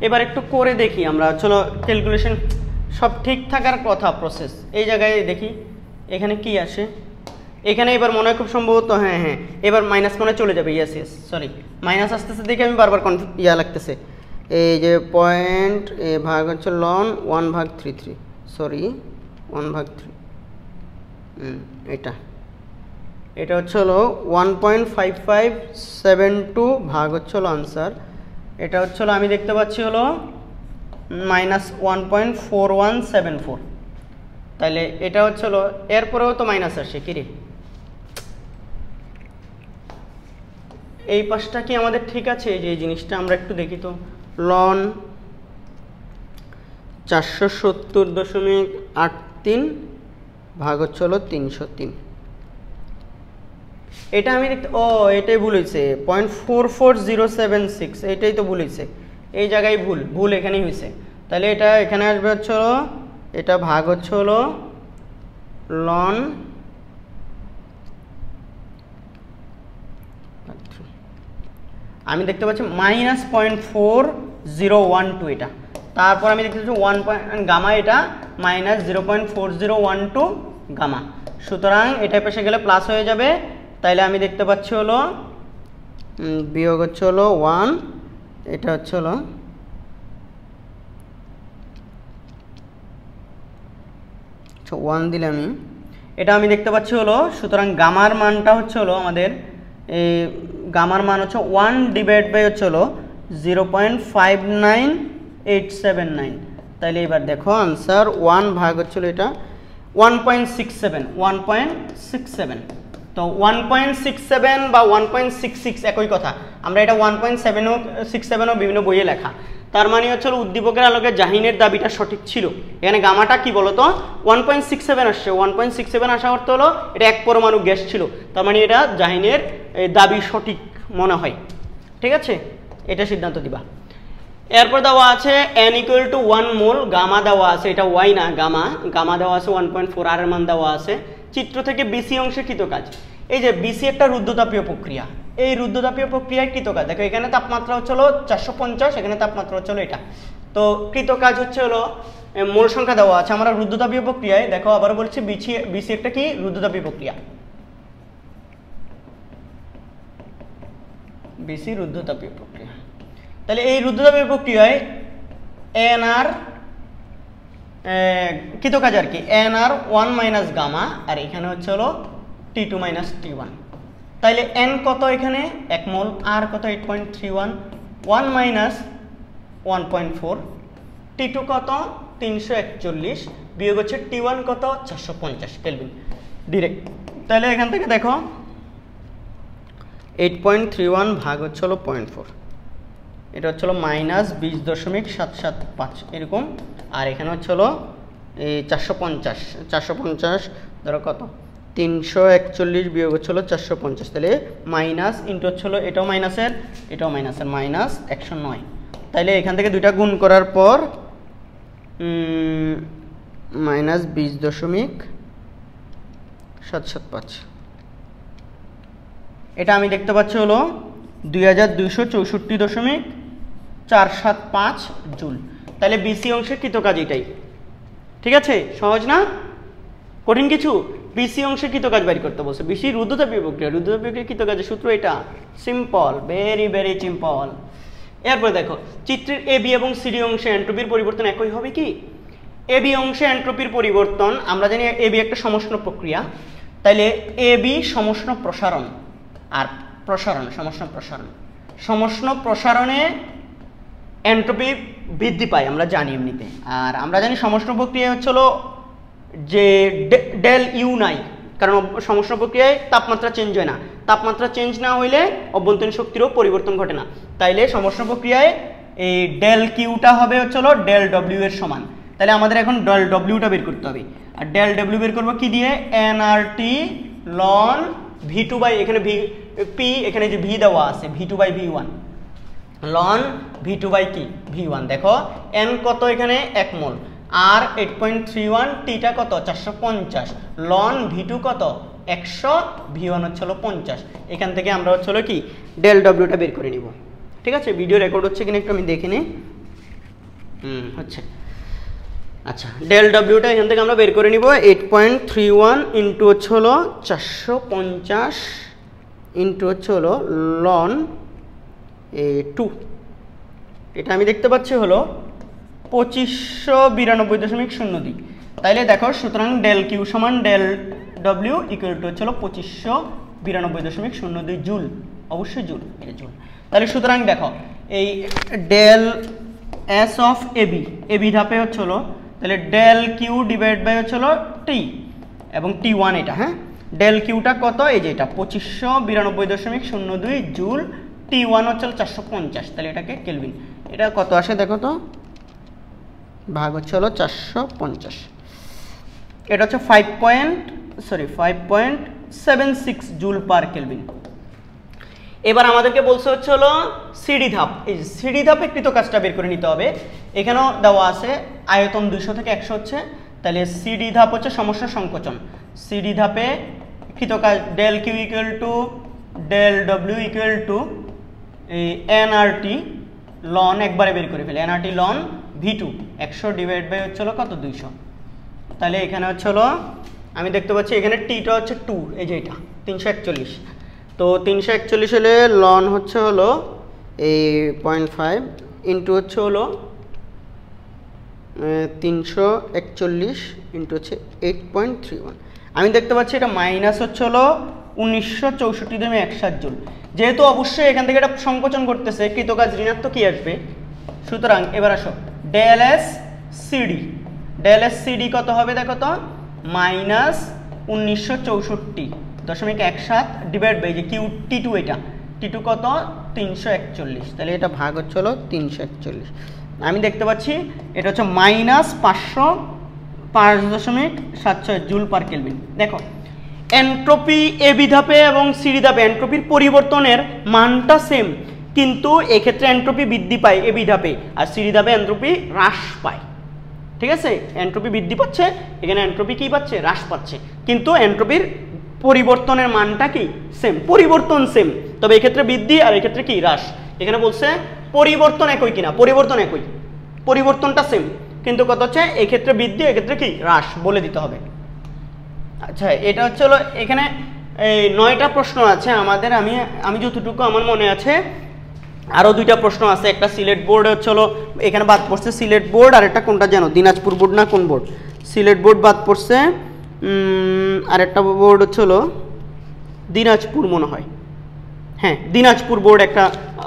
এবার একটু করে দেখি আমরা, চলো ক্যালকুলেশন সব ঠিক থাকার কথা প্রসেস। এই জায়গায় দেখি এখানে কি আসে, এখানে এবার মনে হয় খুব সম্ভবত হ্যাঁ এবার মাইনাস মনে চলে যাবে। ইয়েস সরি, মাইনাস আসতেছে দেখে আমি বারবার লাগতেছে। এই যে পয়েন্ট এ ভাগ হচ্ছে লন 1/33, সরি 1/3, এটা হচ্ছে হলো 1.5572 ভাগ হচ্ছে হলো আনসার। এটা হচ্ছে হলো আমি দেখতে পাচ্ছি হলো -1.4174, তাহলে এটা হচ্ছে হলো এরপরেও তো মাইনাস আসে কি রে? এই পাশটা কি আমাদের ঠিক আছে? যে এই জিনিসটা আমরা একটু দেখি তো, লন 470.83 ভাগ হচ্ছে হলো 303, এটা আমি দেখতে, ও এটাই ভুল হয়েছে, 0.44076, এইটাই তো ভুল হয়েছে, এই জায়গায় ভুল এখানেই হয়েছে। তাহলে এটা এখানে আসবে হচ্ছে হলো, এটা ভাগ হচ্ছে হলো লন, আমি দেখতে পাচ্ছি -0.4012, এটা তারপর আমি দেখতে পাচ্ছি 1 গামা, এটা -0.4012 গামা, সুতরাং এটা পেশে গেলে প্লাস হয়ে যাবে। তাইলে আমি দেখতে পাচ্ছি হলো বিয়োগ হচ্ছে হলো 1, এটা হচ্ছে হলো আচ্ছা 1 দিলে এটা আমি দেখতে পাচ্ছি হলো, সুতরাং গামার মানটা হচ্ছে হলো আমাদের এই গামার মান হচ্ছে 1 ডিভাইড বাই হচ্ছে হলো 0.59879। তাইলে এবার দেখো আনসার 1 ভাগ হচ্ছিল এটা 1.67, তো 1.67 বা 1.66 একই কথা। আমরা এটা 1.67ও বিভিন্ন বইয়ে লেখা, তার মানে হচ্ছে উদ্দীপকের আলোকে জাহিনের দাবিটা সঠিক ছিল। এখানে গামাটা কি বলতো 1.67 আসছে, 1.67 আসা অর্থ হলো এটা 1 পরমাণু গ্যাস ছিল, তার মানে এটা জাহিনের দাবি সঠিক মনে হয়। ঠিক আছে, এটা সিদ্ধান্ত দিবা। এরপর দেওয়া আছে n = 1 মোল, গামা দেওয়া আছে, এটা y না গামা দেওয়া আছে 1.4, আর এর মান দেওয়া আছে। চিত্র থেকে বিসি অংশে কৃত কাজ, এই যে বিসি একটা রুদ্ধতাপীয় প্রক্রিয়া, এই রুদ্ধতাপীয় প্রক্রিয়ায় কৃত কাজ দেখো, এখানে তাপমাত্রা হচ্ছে হলো 450, এখানে তাপমাত্রা হচ্ছে হলো এটা, তো কৃত কাজ হচ্ছে হলো মোল সংখ্যা দেওয়া আছে। আমরা রুদ্ধতাপীয় প্রক্রিয়ায় দেখো আবার বলছি বিসি একটা কি রুদ্ধতাপীয় প্রক্রিয়া, বিসি রুদ্ধতাপীয় প্রক্রিয়া। তাহলে এই রুদ্ধতাপীয় প্রক্রিয়ায় এনআর কৃত কাজ আর কি এনআর 1 মাইনাস গামা, আর এখানে হচ্ছে হলো T2 মাইনাস T1। তাইলে n কত এখানে 1 মোল, আর কত 8.31, 1 মাইনাস 1.4, T2 কত 341, বিয়োগ হচ্ছে T1 কত 450 কেলভিন ডিরেক্ট। তাহলে এখান থেকে দেখো 8.31 ভাগ হচ্ছে হলো 0.4, এটা হচ্ছে হলো -20.775 এরকম, আর এখানে হচ্ছে হলো এই 450 ধরো কত 341 বিয়োগ হচ্ছে হলো 450, তাহলে মাইনাস ইন্টু হচ্ছে হলো এটাও মাইনাসের -109। তাইলে এখান থেকে দুইটা গুণ করার পর -20.775, এটা আমি দেখতে পাচ্ছি হলো 2264.475 জুল। তাহলে বিসি অংশের কৃত কাজ এটাই। ঠিক আছে, সহজ না, কঠিন কিছু? বিসি অংশে কৃতকাজ বের করতে বলছে। বিসি রুদ্ধতাপীয় প্রক্রিয়া, রুদ্ধতাপীয় প্রক্রিয়া কৃতকাজের সূত্র এটা সিম্পল, ভেরি ভেরি সিম্পল। এরপরে দেখো চিত্রের এ বি এবং সিডি অংশে এন্ট্রপির পরিবর্তন একই হবে কি? এ বি অংশে এন্ট্রপির পরিবর্তন আমরা জানি এ বি একটা সমষ্ণ প্রক্রিয়া, তাইলে এ বি সমষ্ণ প্রসারণ আর প্রসারণ সমষ্ণ প্রসারণ, সমষ্ণ প্রসারণে এন্ট্রপি বৃদ্ধি পায় আমরা জানি এমনিতে। আর আমরা জানি সমষ্ণ প্রক্রিয়া হচ্ছিল যে ডেল ইউ নাই, কারণ সমষ্ণ প্রক্রিয়ায় তাপমাত্রা চেঞ্জ হয় না, তাপমাত্রা চেঞ্জ না হইলে অভ্যন্তরীণ শক্তিরও পরিবর্তন ঘটে না। তাইলে সমষ্ণ প্রক্রিয়ায় এই ডেল কিউটা হবে হচ্ছিল ডেল ডব্লিউ এর সমান। তাহলে আমাদের এখন ডেল ডব্লিউটা বের করতে হবে। আর ডেল ডব্লিউ বের করবো কি দিয়ে? NRT loan V two by, এখানে ভি পি, এখানে যে ভি দেওয়া আছে V two by V one, লন ভি টু বাই কি ভি ওয়ান। দেখো এন কত এখানে 1 মোল, আর 8.31, টিটা কত 450, লন ভি টু কত 100, ভি ওয়ান হচ্ছিল 50। এখান থেকে আমরা হচ্ছিল কি ডেল ডব্লিউটা বের করে নিব। ঠিক আছে, ভিডিও রেকর্ড হচ্ছে কিনা একটু আমি দেখে নিই। হচ্ছে। আচ্ছা, ডেল ডব্লিউটা এখান থেকে আমরা বের করে নিব। 8.31 ইন্টু হচ্ছে হলো 450 ইন্টু হচ্ছে হলো লন 2, এটা আমি দেখতে পাচ্ছি হলো 2592.02। তাইলে দেখো সুতরাং ডেল কিউ সমান ডেল ডব্লিউ ইকুয়াল টু হচ্ছে 2592.02 জুল, অবশ্যই জুল, এটা জুল। তাহলে সুতরাং দেখো এই del S of AB, AB ধাপে হচ্ছে হলো তাহলে ডেল কিউ ডিভাইড বাই হচ্ছে হলো টি এবং টি ওয়ান এটা। হ্যাঁ, ডেল কিউটা কত? এই যে এটা 2592.02 জুল, টি ওয়ান হচ্ছে 450, তাহলে এটাকে কেলভিন। এটা কত আসে দেখো তো, ভাগ হচ্ছে হলো 450, এটা হচ্ছে 5.76 জুল পার কেলভিন। এবার আমাদেরকে বলছে হচ্ছে হলো সিডি ধাপ, এই সিডি ধাপে কৃতকাজটা বের করে নিতে হবে। এখানেও দেওয়া আছে আয়তন 200 থেকে 100 হচ্ছে, তাহলে সিডি ধাপ হচ্ছে সমস্যা সংকোচন। সিডি ধাপে কৃতকাজ del Q equal to del W equal to NRT ln, একবারে বের করে ফেলে NRT loan V two 100 divide by হচ্ছে হলো কত 200। তাহলে এখানে হচ্ছে হলো আমি দেখতে পাচ্ছি এখানে টিটা হচ্ছে 2, এই যে এটা 341, তো 341 হলে লন হচ্ছে হলো এই 0.5 ইন্টু হচ্ছে হলো 341 ইন্টু হচ্ছে 8.31। আমি দেখতে পাচ্ছি এটা মাইনাস হচ্ছে হলো 1964.17 জুল। যেহেতু অবশ্যই এখান থেকে এটা সংকোচন করতেছে, কৃতকাজ ঋণাত্মক কি আসবে। সুতরাং এবার আসো del S CD, del S CD কত হবে দেখো তো, মাইনাস 1964.17 ডিভাইড বাই যে কিউ টি টু, এটা টি টু কত 341, তাহলে এটা ভাগ হচ্ছে হলো 341। আমি দেখতে পাচ্ছি এটা হচ্ছে মাইনাস 505.76 জুল পার কেলভিন। দেখো এন্ট্রপি এবি ধাপে এবং সিডি ধাপে এন্ট্রপির পরিবর্তনের মানটা সেম, কিন্তু এক্ষেত্রে এন্ট্রপি বৃদ্ধি পায় এবি ধাপে, আর সিডি ধাপে এন্ট্রপি হ্রাস পায়। ঠিক আছে, এন্ট্রপি বৃদ্ধি পাচ্ছে, এখানে এন্ট্রপি কি পাচ্ছে, হ্রাস পাচ্ছে, কিন্তু এন্ট্রপির পরিবর্তনের মানটা কি সেম, পরিবর্তন সেম, তবে এক্ষেত্রে বৃদ্ধি আর এক্ষেত্রে কি হ্রাস। এখানে বলছে পরিবর্তন একই কিনা, পরিবর্তন একই, পরিবর্তনটা সেম, কিন্তু কত হচ্ছে এক্ষেত্রে বৃদ্ধি এক্ষেত্রে কি হ্রাস বলে দিতে হবে। আচ্ছা, এটা হচ্ছে হলো এখানে এই 9টা প্রশ্ন আছে আমাদের, আমি যতটুকু আমার মনে আছে আরও 2টা প্রশ্ন আছে। একটা সিলেট বোর্ড হচ্ছে হলো এখানে বাদ পড়ছে, সিলেট বোর্ড, আর একটা কোনটা জানো, দিনাজপুর বোর্ড না কোন বোর্ড, সিলেট বোর্ড বাদ পড়ছে, আর একটা বোর্ড হচ্ছে হলো দিনাজপুর মনে হয়, হ্যাঁ দিনাজপুর বোর্ড একটা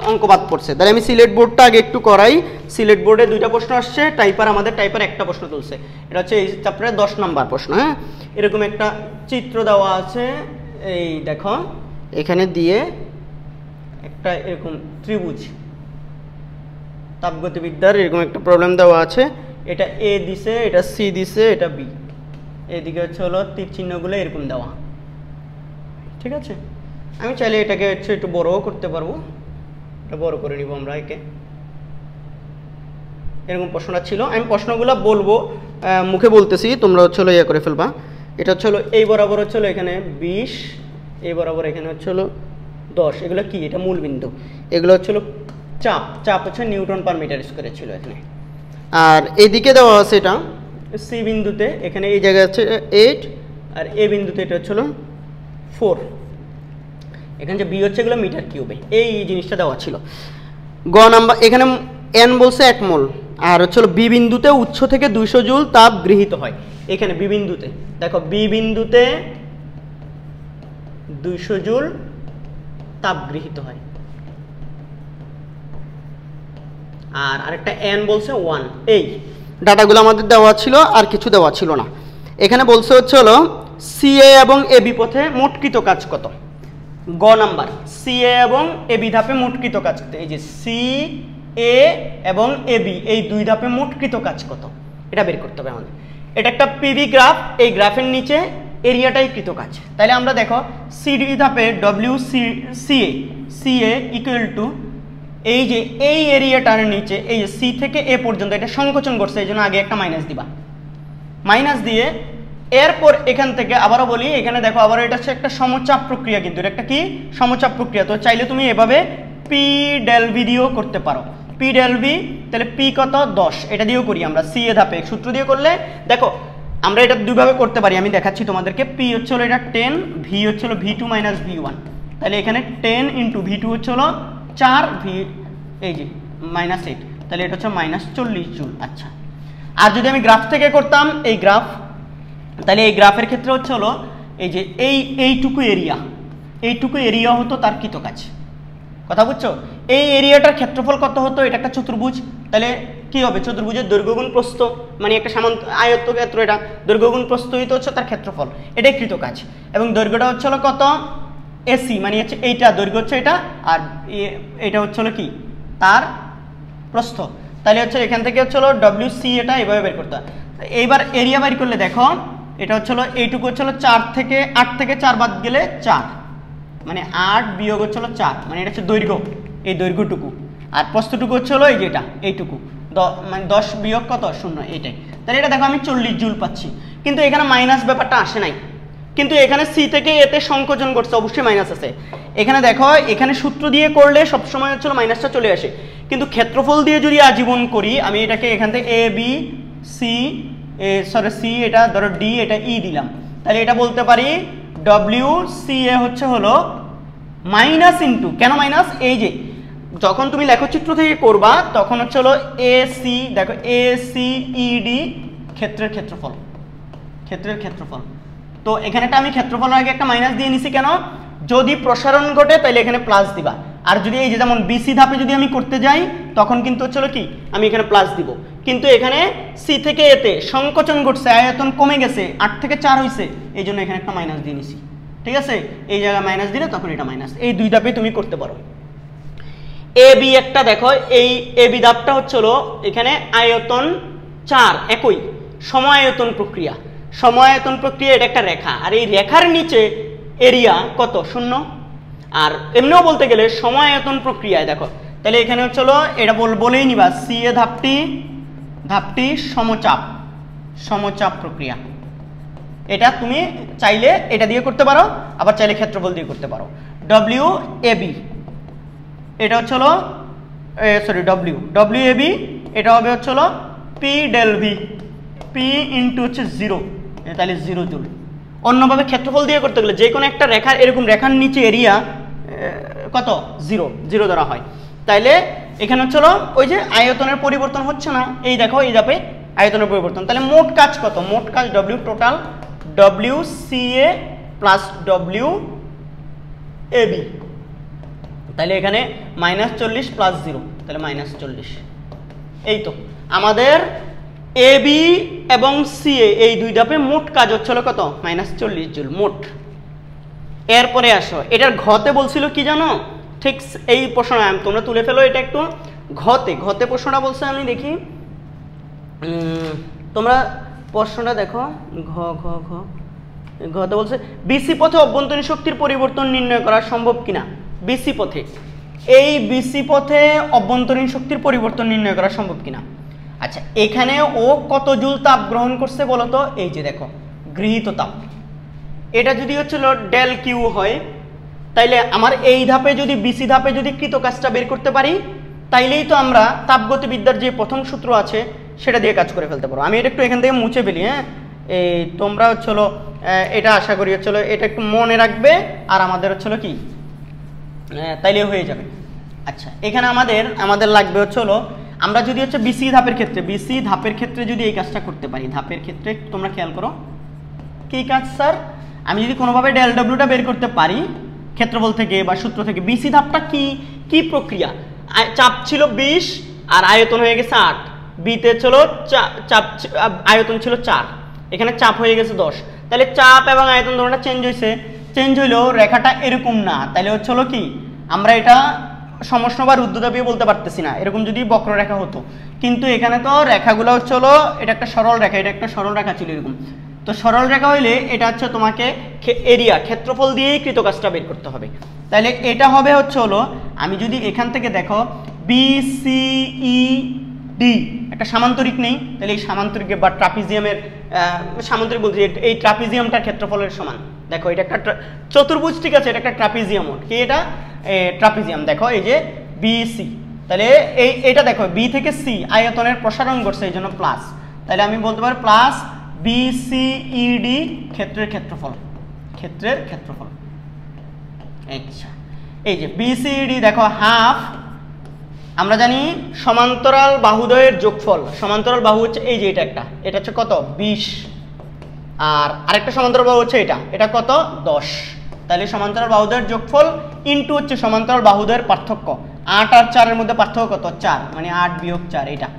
অঙ্ক বাদ পড়ছে। তাহলে আমি সিলেট বোর্ডটা আগে একটু করাই। সিলেট বোর্ডে 2টা প্রশ্ন আসছে, টাইপার আমাদের টাইপার একটা প্রশ্ন তুলছে, এটা হচ্ছে এই চ্যাপ্টারে 10 নম্বর প্রশ্ন। হ্যাঁ, এরকম একটা চিত্র দেওয়া আছে, এই দেখো এখানে দিয়ে একটা এরকম ত্রিভুজ তাপগতিবিদ্যার এরকম একটা প্রবলেম দেওয়া আছে, এটা এ দিছে, এটা সি দিছে, এটা বি, এদিকে হচ্ছে হলো তীর চিহ্নগুলো এরকম দেওয়া। ঠিক আছে, আমি চাইলে এটাকে হচ্ছে একটু বড়ও করতে পারবো, এটা বড় করে নিব আমরা একে। এরকম প্রশ্নটা ছিল, আমি প্রশ্নগুলো বলবো, মুখে বলতেছি, তোমরা হচ্ছে হলো ইয়ে করে ফেলবা। এটা হচ্ছে হলো এই বরাবর হচ্ছে হলো এখানে 20, এই বরাবর এখানে হচ্ছে হলো 10, এগুলো কি, এটা মূল বিন্দু, এগুলো হচ্ছে হলো চাপ, চাপ হচ্ছে নিউটন পার মিটার স্কয়ারে ছিল এখানে। আর এদিকে দেওয়া আছে এটা সি বিন্দুতে, এখানে এই জায়গায় আছে 8, আর এ বিন্দুতে এটা হচ্ছিল 4। এখানে যে বি হচ্ছে এগুলো মিটার কিউবে, এই জিনিসটা দেওয়া ছিল। গ নাম্বার এখানে এন বলছে 1 মোল, আর হচ্ছিল বি বিন্দুতে উৎস থেকে 200 জুল তাপ গৃহীত হয়। এখানে বি বিন্দুতে দেখো, বি বিন্দুতে 200 জুল তাপ গৃহীত হয়, আর আরেকটা এন বলছে 1। এই ডাটাগুলো আমাদের দেওয়া ছিল, আর কিছু দেওয়া ছিল না। এখানে বলছে হচ্ছে হলো সিএ এবং এবি পথে মোটকৃত কাজ কত। গ নাম্বার সিএ এবং এবি ধাপে মোটকৃত কাজ কত। এই যে সি এ এবং এবি এই দুই ধাপে মোটকৃত কাজ কত, এটা বের করতে হবে আমাদের। এটা একটা পিভি গ্রাফ, এই গ্রাফের নিচে এরিয়াটাই কৃত কাজ। তাহলে আমরা দেখো সিডি ধাপে ডব্লিউ সিএ ইকুয়াল টু এই যে এই এরিয়াটার নিচে এই যে সি থেকে এ পর্যন্ত এটা সংকোচন করছে, এই জন্য আগে একটা মাইনাস দিবা। মাইনাস দিয়ে এরপর এখান থেকে আবারও বলি, এখানে দেখো আবারও এটা হচ্ছে একটা সমচাপ প্রক্রিয়া, কিন্তু এটা একটা কি সমচাপ প্রক্রিয়া। তো চাইলে তুমি এভাবে পি ডেল ভি দিয়েও করতে পারো। পি ডেল ভি, তাহলে পি কত 10, এটা দিয়েও করি আমরা সি এ ধাপে সূত্র দিয়ে করলে। দেখো আমরা এটা দুইভাবে করতে পারি, আমি দেখাচ্ছি তোমাদেরকে। পি হচ্ছে হলো এটা 10, ভি হচ্ছে হলো ভি2 মাইনাস ভি1। তাহলে এখানে 10 ইন্টু ভি2 হচ্ছে হলো 4, ভি এই যে -8, তাহলে এটা হচ্ছে -40 জুল। আচ্ছা, আর যদি আমি গ্রাফ থেকে করতাম এই গ্রাফ, তাহলে এই গ্রাফের ক্ষেত্রে হচ্ছে হলো এই যে এইটুকু এরিয়া হতো তার কৃত কাজ। কথা বুঝছো? এই এরিয়াটার ক্ষেত্রফল কত হতো, এটা একটা চতুর্ভুজ, তাহলে কি হবে চতুর্ভুজের দৈর্ঘ্য গুণ প্রস্থ, মানে একটা সামান্ত আয়তক্ষেত্র, এটা দৈর্ঘ্য গুণ প্রস্থই তো হচ্ছে তার ক্ষেত্রফল, এটাই কৃত কাজ। এবং দৈর্ঘ্যটা হচ্ছে হলো কত এসি, মানে হচ্ছে এইটা দৈর্ঘ্য হচ্ছে এটা, আর এটা হচ্ছে হলো কি তার প্রস্থ। তাহলে হচ্ছে এখান থেকে হচ্ছে হলো ডব্লিউসি, এটা এভাবে বের করতে হয়। এইবার এরিয়া বের করলে দেখো এটা হচ্ছে হলো এইটুকু হচ্ছে হলো 8 থেকে 4 বাদ গেলে 4, মানে 8 বিয়োগ হচ্ছে হলো 4, মানে এটা হচ্ছে দৈর্ঘ্য, এই দৈর্ঘ্যটুকু। আর প্রস্থটুকু হচ্ছে হলো এই যেটা এইটুকু, মানে 10 বিয়োগ কত 0, এইটাই। তাহলে এটা দেখো আমি 40 জুল পাচ্ছি, কিন্তু এখানে মাইনাস ব্যাপারটা আসে নাই, কিন্তু এখানে সি থেকে এতে সংকোচন করছে, অবশ্যই মাইনাস আছে। এখানে দেখো এখানে সূত্র দিয়ে করলে সবসময় হচ্ছে মাইনাসটা চলে আসে, কিন্তু ক্ষেত্রফল দিয়ে যদি আজীবন করি, আমি এটাকে এখান থেকে এ বি সি সি এটা ধরো ডি, এটা ই দিলাম, তাহলে এটা বলতে পারি ডব্লিউ সি এ হচ্ছে হলো মাইনাস ইন্টু, কেন মাইনাস, এই যে যখন তুমি লেখচিত্র থেকে করবা তখন হচ্ছে হলো এ সি, দেখো এ সি ই ডি ক্ষেত্রের ক্ষেত্রফল। তো এখানেটা আমি ক্ষেত্রফলের আগে একটা মাইনাস দিয়ে নিছি, কেন, যদি প্রসারণ ঘটে তাহলে এখানে প্লাস দিবা। আর যদি এই যে যেমন বিসি ধাপে যদি আমি করতে যাই তখন কিন্তু হচ্ছে কি আমি এখানে প্লাস দিব, কিন্তু এখানে সি থেকে এতে সংকোচন ঘটছে, আয়তন কমে গেছে, 8 থেকে 4 হয়েছে, এই জন্য এখানে একটা মাইনাস দিয়ে নিছি। ঠিক আছে, এই জায়গায় মাইনাস দিলে তখন এটা মাইনাস। এই দুই ধাপে তুমি করতে পারো। এ বি একটা দেখো, এই এ বি ধাপটা হচ্ছে হলো এখানে আয়তন 4, একই সমায়তন প্রক্রিয়া। এটা একটা রেখা, আর এই রেখার নিচে এরিয়া কত 0। আর এমনিও বলতে গেলে সমায়তন প্রক্রিয়ায় দেখো, তাহলে এখানে হচ্ছে হলো এটা বলেই নিবা সি এ ধাপটি সমচাপ প্রক্রিয়া। এটা তুমি চাইলে এটা দিয়ে করতে পারো, আবার চাইলে ক্ষেত্রফল দিয়ে করতে পারো। ডব্লিউ এ বি এটা হচ্ছে হলো ডব্লিউ এ বি এটা হবে হচ্ছে হলো P del V, P into হচ্ছে 0, তাহলে 0 জুল। অন্যভাবে ক্ষেত্রফল দিয়ে করতে গেলে যে কোনো একটা রেখার এরকম রেখার নিচে এরিয়া কত 0 ধরা হয়। তাইলে এখানে হচ্ছে হলো ওই যে আয়তনের পরিবর্তন হচ্ছে না, এই দেখো এই ধাপে আয়তনের পরিবর্তন। তাহলে মোট কাজ কত, মোট কাজ W total W C A plus W A B, তাহলে এখানে -40 প্লাস 0, তাহলে -40। এই তো আমাদের এ বি এবং সি এ এই দুই ধাপে মোট কাজ হচ্ছিল কত -40 জুল মোট। এরপরে আসো এটার ঘতে বলছিল কি জানো, ঠিক এই প্রশ্নটা তোমরা তুলে ফেলো, এটা একটু ঘতে প্রশ্নটা বলছে, আমি দেখি তোমরা প্রশ্নটা দেখো। ঘতে বলছে বিসি পথে অভ্যন্তরীণ শক্তির পরিবর্তন নির্ণয় করা সম্ভব কিনা। বিসি পথে, এই বিসি পথে অভ্যন্তরীণ শক্তির পরিবর্তন নির্ণয় করা সম্ভব কিনা। আচ্ছা, এখানে ও কত জুল তাপ গ্রহণ করছে বলতো, এই যে দেখো গৃহীত তাপ, এটা যদি হচ্ছিল ডেল কিউ হয়, তাইলে আমার এই ধাপে যদি বিসি ধাপে যদি কৃত কাজটা বের করতে পারি, তাইলেই তো আমরা তাপগতিবিদ্যার যে প্রথম সূত্র আছে সেটা দিয়ে কাজ করে ফেলতে পারো। আমি এটা একটু এখান থেকে মুছে ফেলি, হ্যাঁ, এই তোমরা হচ্ছিল এটা আশা করি হচ্ছিল এটা একটু মনে রাখবে আর আমাদের হচ্ছিল কি তাইলে হয়ে যাবে। আচ্ছা এখানে আমাদের লাগবে হচ্ছিল আমরা যদি হচ্ছে বিসি ধাপের ক্ষেত্রে যদি এই কাজটা করতে পারি, ধাপের ক্ষেত্রে তোমরা খেয়াল করো কি কাজ স্যার, আমি যদি কোনোভাবে ডেল ডব্লিউটা বের করতে পারি ক্ষেত্রফল থেকে বা সূত্র থেকে, বিসি ধাপটা কি প্রক্রিয়া, চাপ ছিল 20 আর আয়তন হয়ে গেছে 8, বিতে ছিল চাপ আয়তন ছিল 4, এখানে চাপ হয়ে গেছে 10, তাহলে চাপ এবং আয়তন দুটোটা চেঞ্জ হইলেও রেখাটা এরকম না, তাহলে হচ্ছিল কি আমরা এটা সমষ্ণ বা রুদ্ধদ্রবীয় বলতে পারতেছি না, এরকম যদি বক্ররেখা হতো, কিন্তু এখানে তো রেখাগুলো হচ্ছিল এটা একটা সরল রেখা, এটা একটা সরল রেখা ছিল এরকম, তো সরল রেখা হইলে এটা হচ্ছে তোমাকে এরিয়া ক্ষেত্রফল দিয়েই কৃতকাজটা বের করতে হবে। তাহলে এটা হবে হলো আমি যদি এখান থেকে দেখো BCED একটা সামান্তরিক নেই, তাহলে এই সামান্তরিক বা ট্রাপিজিয়ামের সামান্তরিক বলছি এই ট্রাপিজিয়ামটার ক্ষেত্রফলের সমান। দেখো এটা একটা চতুর্ভুজ, ঠিক আছে, এটা একটা ট্রাপিজিয়াম, কি এটা ট্রাপিজিয়াম। দেখো এই যে BC, তাহলে এটা দেখো বি থেকে সি আয়তনের প্রসারণ করছে এই জন্য প্লাস, তাহলে আমি বলতে পারি প্লাস BCED ক্ষেত্রের ক্ষেত্রফল। আচ্ছা এই যে BCED দেখো হাফ, আমরা জানি সমান্তরাল বাহুদ্বয়ের যোগফল, সমান্তরাল বাহু হচ্ছে এই যে এটা হচ্ছে কত 20, আর আরেকটা সমান্তরাল বাহু হচ্ছে এটা কত 10, তাহলে সমান্তরাল বাহুদ্বয়ের যোগফল ইনটু হচ্ছে সমান্তরাল বাহুদ্বয়ের পার্থক্য, 8 আর 4 এর মধ্যে পার্থক্য কত 4, মানে 8 বিয়োগ 4 এটা,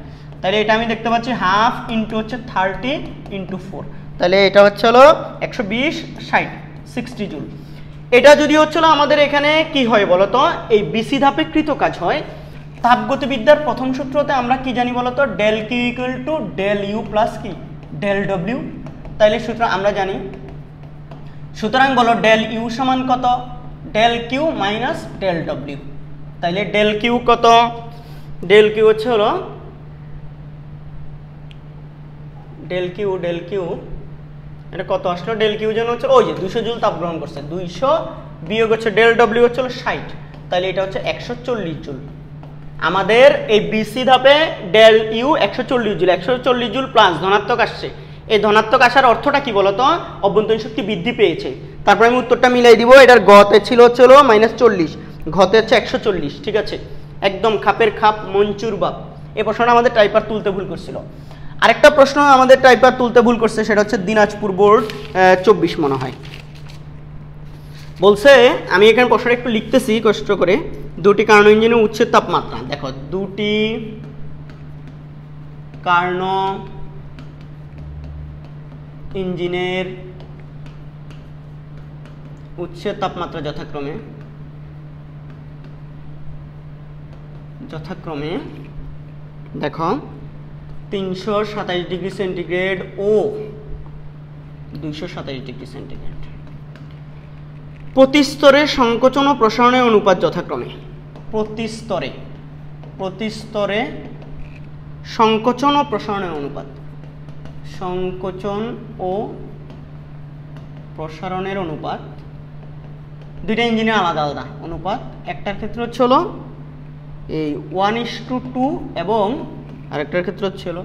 তাহলে এটা আমি দেখতে পাচ্ছি হাফ ইনটু হচ্ছে 30 ইনটু 4, তাহলে এটা হচ্ছে হলো 120 60 জুল। এটা যদি হচ্ছিল আমাদের এখানে কি হয় বলতো, এই বিসি ধাপে কৃতকাজ হয়, তাপগতিবিদ্যার প্রথম সূত্রতে আমরা কি জানি বলতো, del Q equal to del U plus কি ডেল ডব্লিউ, তাইলে সূত্র আমরা জানি, সুতরাং বলো ডেল ইউ সমান কত, del Q minus del W, তাইলে ডেল কিউ কত, ডেল কিউ হচ্ছে হলো ডেল কিউ এটা কত আসলো, ডেল কিউ যেন হচ্ছে ওই যে 200 জুল তাপ গ্রহণ করছে, 200 বিয়োগ হচ্ছে ডেল ডব্লিউ হচ্ছে 60, তাহলে এটা হচ্ছে 140 জুল। আমাদের এই বিসি ধাপে ডেল ইউ 140 জুল প্লাস ধনাত্মক আসছে, এই ধনাত্মক আসার অর্থটা কি বলতো, অভ্যন্তরীণ শক্তি বৃদ্ধি পেয়েছে। তারপর আমি উত্তরটা মিলাই দিব, এটার গতে ছিল হচ্ছে -40, ঘতে হচ্ছে 140, ঠিক আছে, একদম খাপের খাপ মঞ্চুর বাপ। এই প্রশ্নটা আমাদের টাইপার তুলতে ভুল করছিল। আরেকটা প্রশ্ন আমাদের টাইপার তুলতে ভুল করছে, সেটা হচ্ছে দিনাজপুর বোর্ড 24 মনে হয় বলছে, আমি এখানে প্রশ্নটা একটু লিখতেছি কষ্ট করে, দুটি কার্নো ইঞ্জিনের উচ্ছেদ তাপমাত্রা, দেখো দুটি কার্নো ইঞ্জিনের উচ্ছেদ তাপমাত্রা যথাক্রমে দেখো 327 ডিগ্রি সেন্টিগ্রেড ও 227 ডিগ্রি সেন্টিগ্রেড। প্রতিস্তরে সংকোচন ও প্রসারণের অনুপাত যথাক্রমে, প্রতিস্তরে সংকোচন ও প্রসারণের অনুপাত, সংকোচন ও প্রসারণের অনুপাত দুইটা ইঞ্জিনের আলাদা আলাদা অনুপাত, একটার ক্ষেত্রে হচ্ছে হলো এই 1:2 এবং আরেকটার ক্ষেত্রে হচ্ছে হলো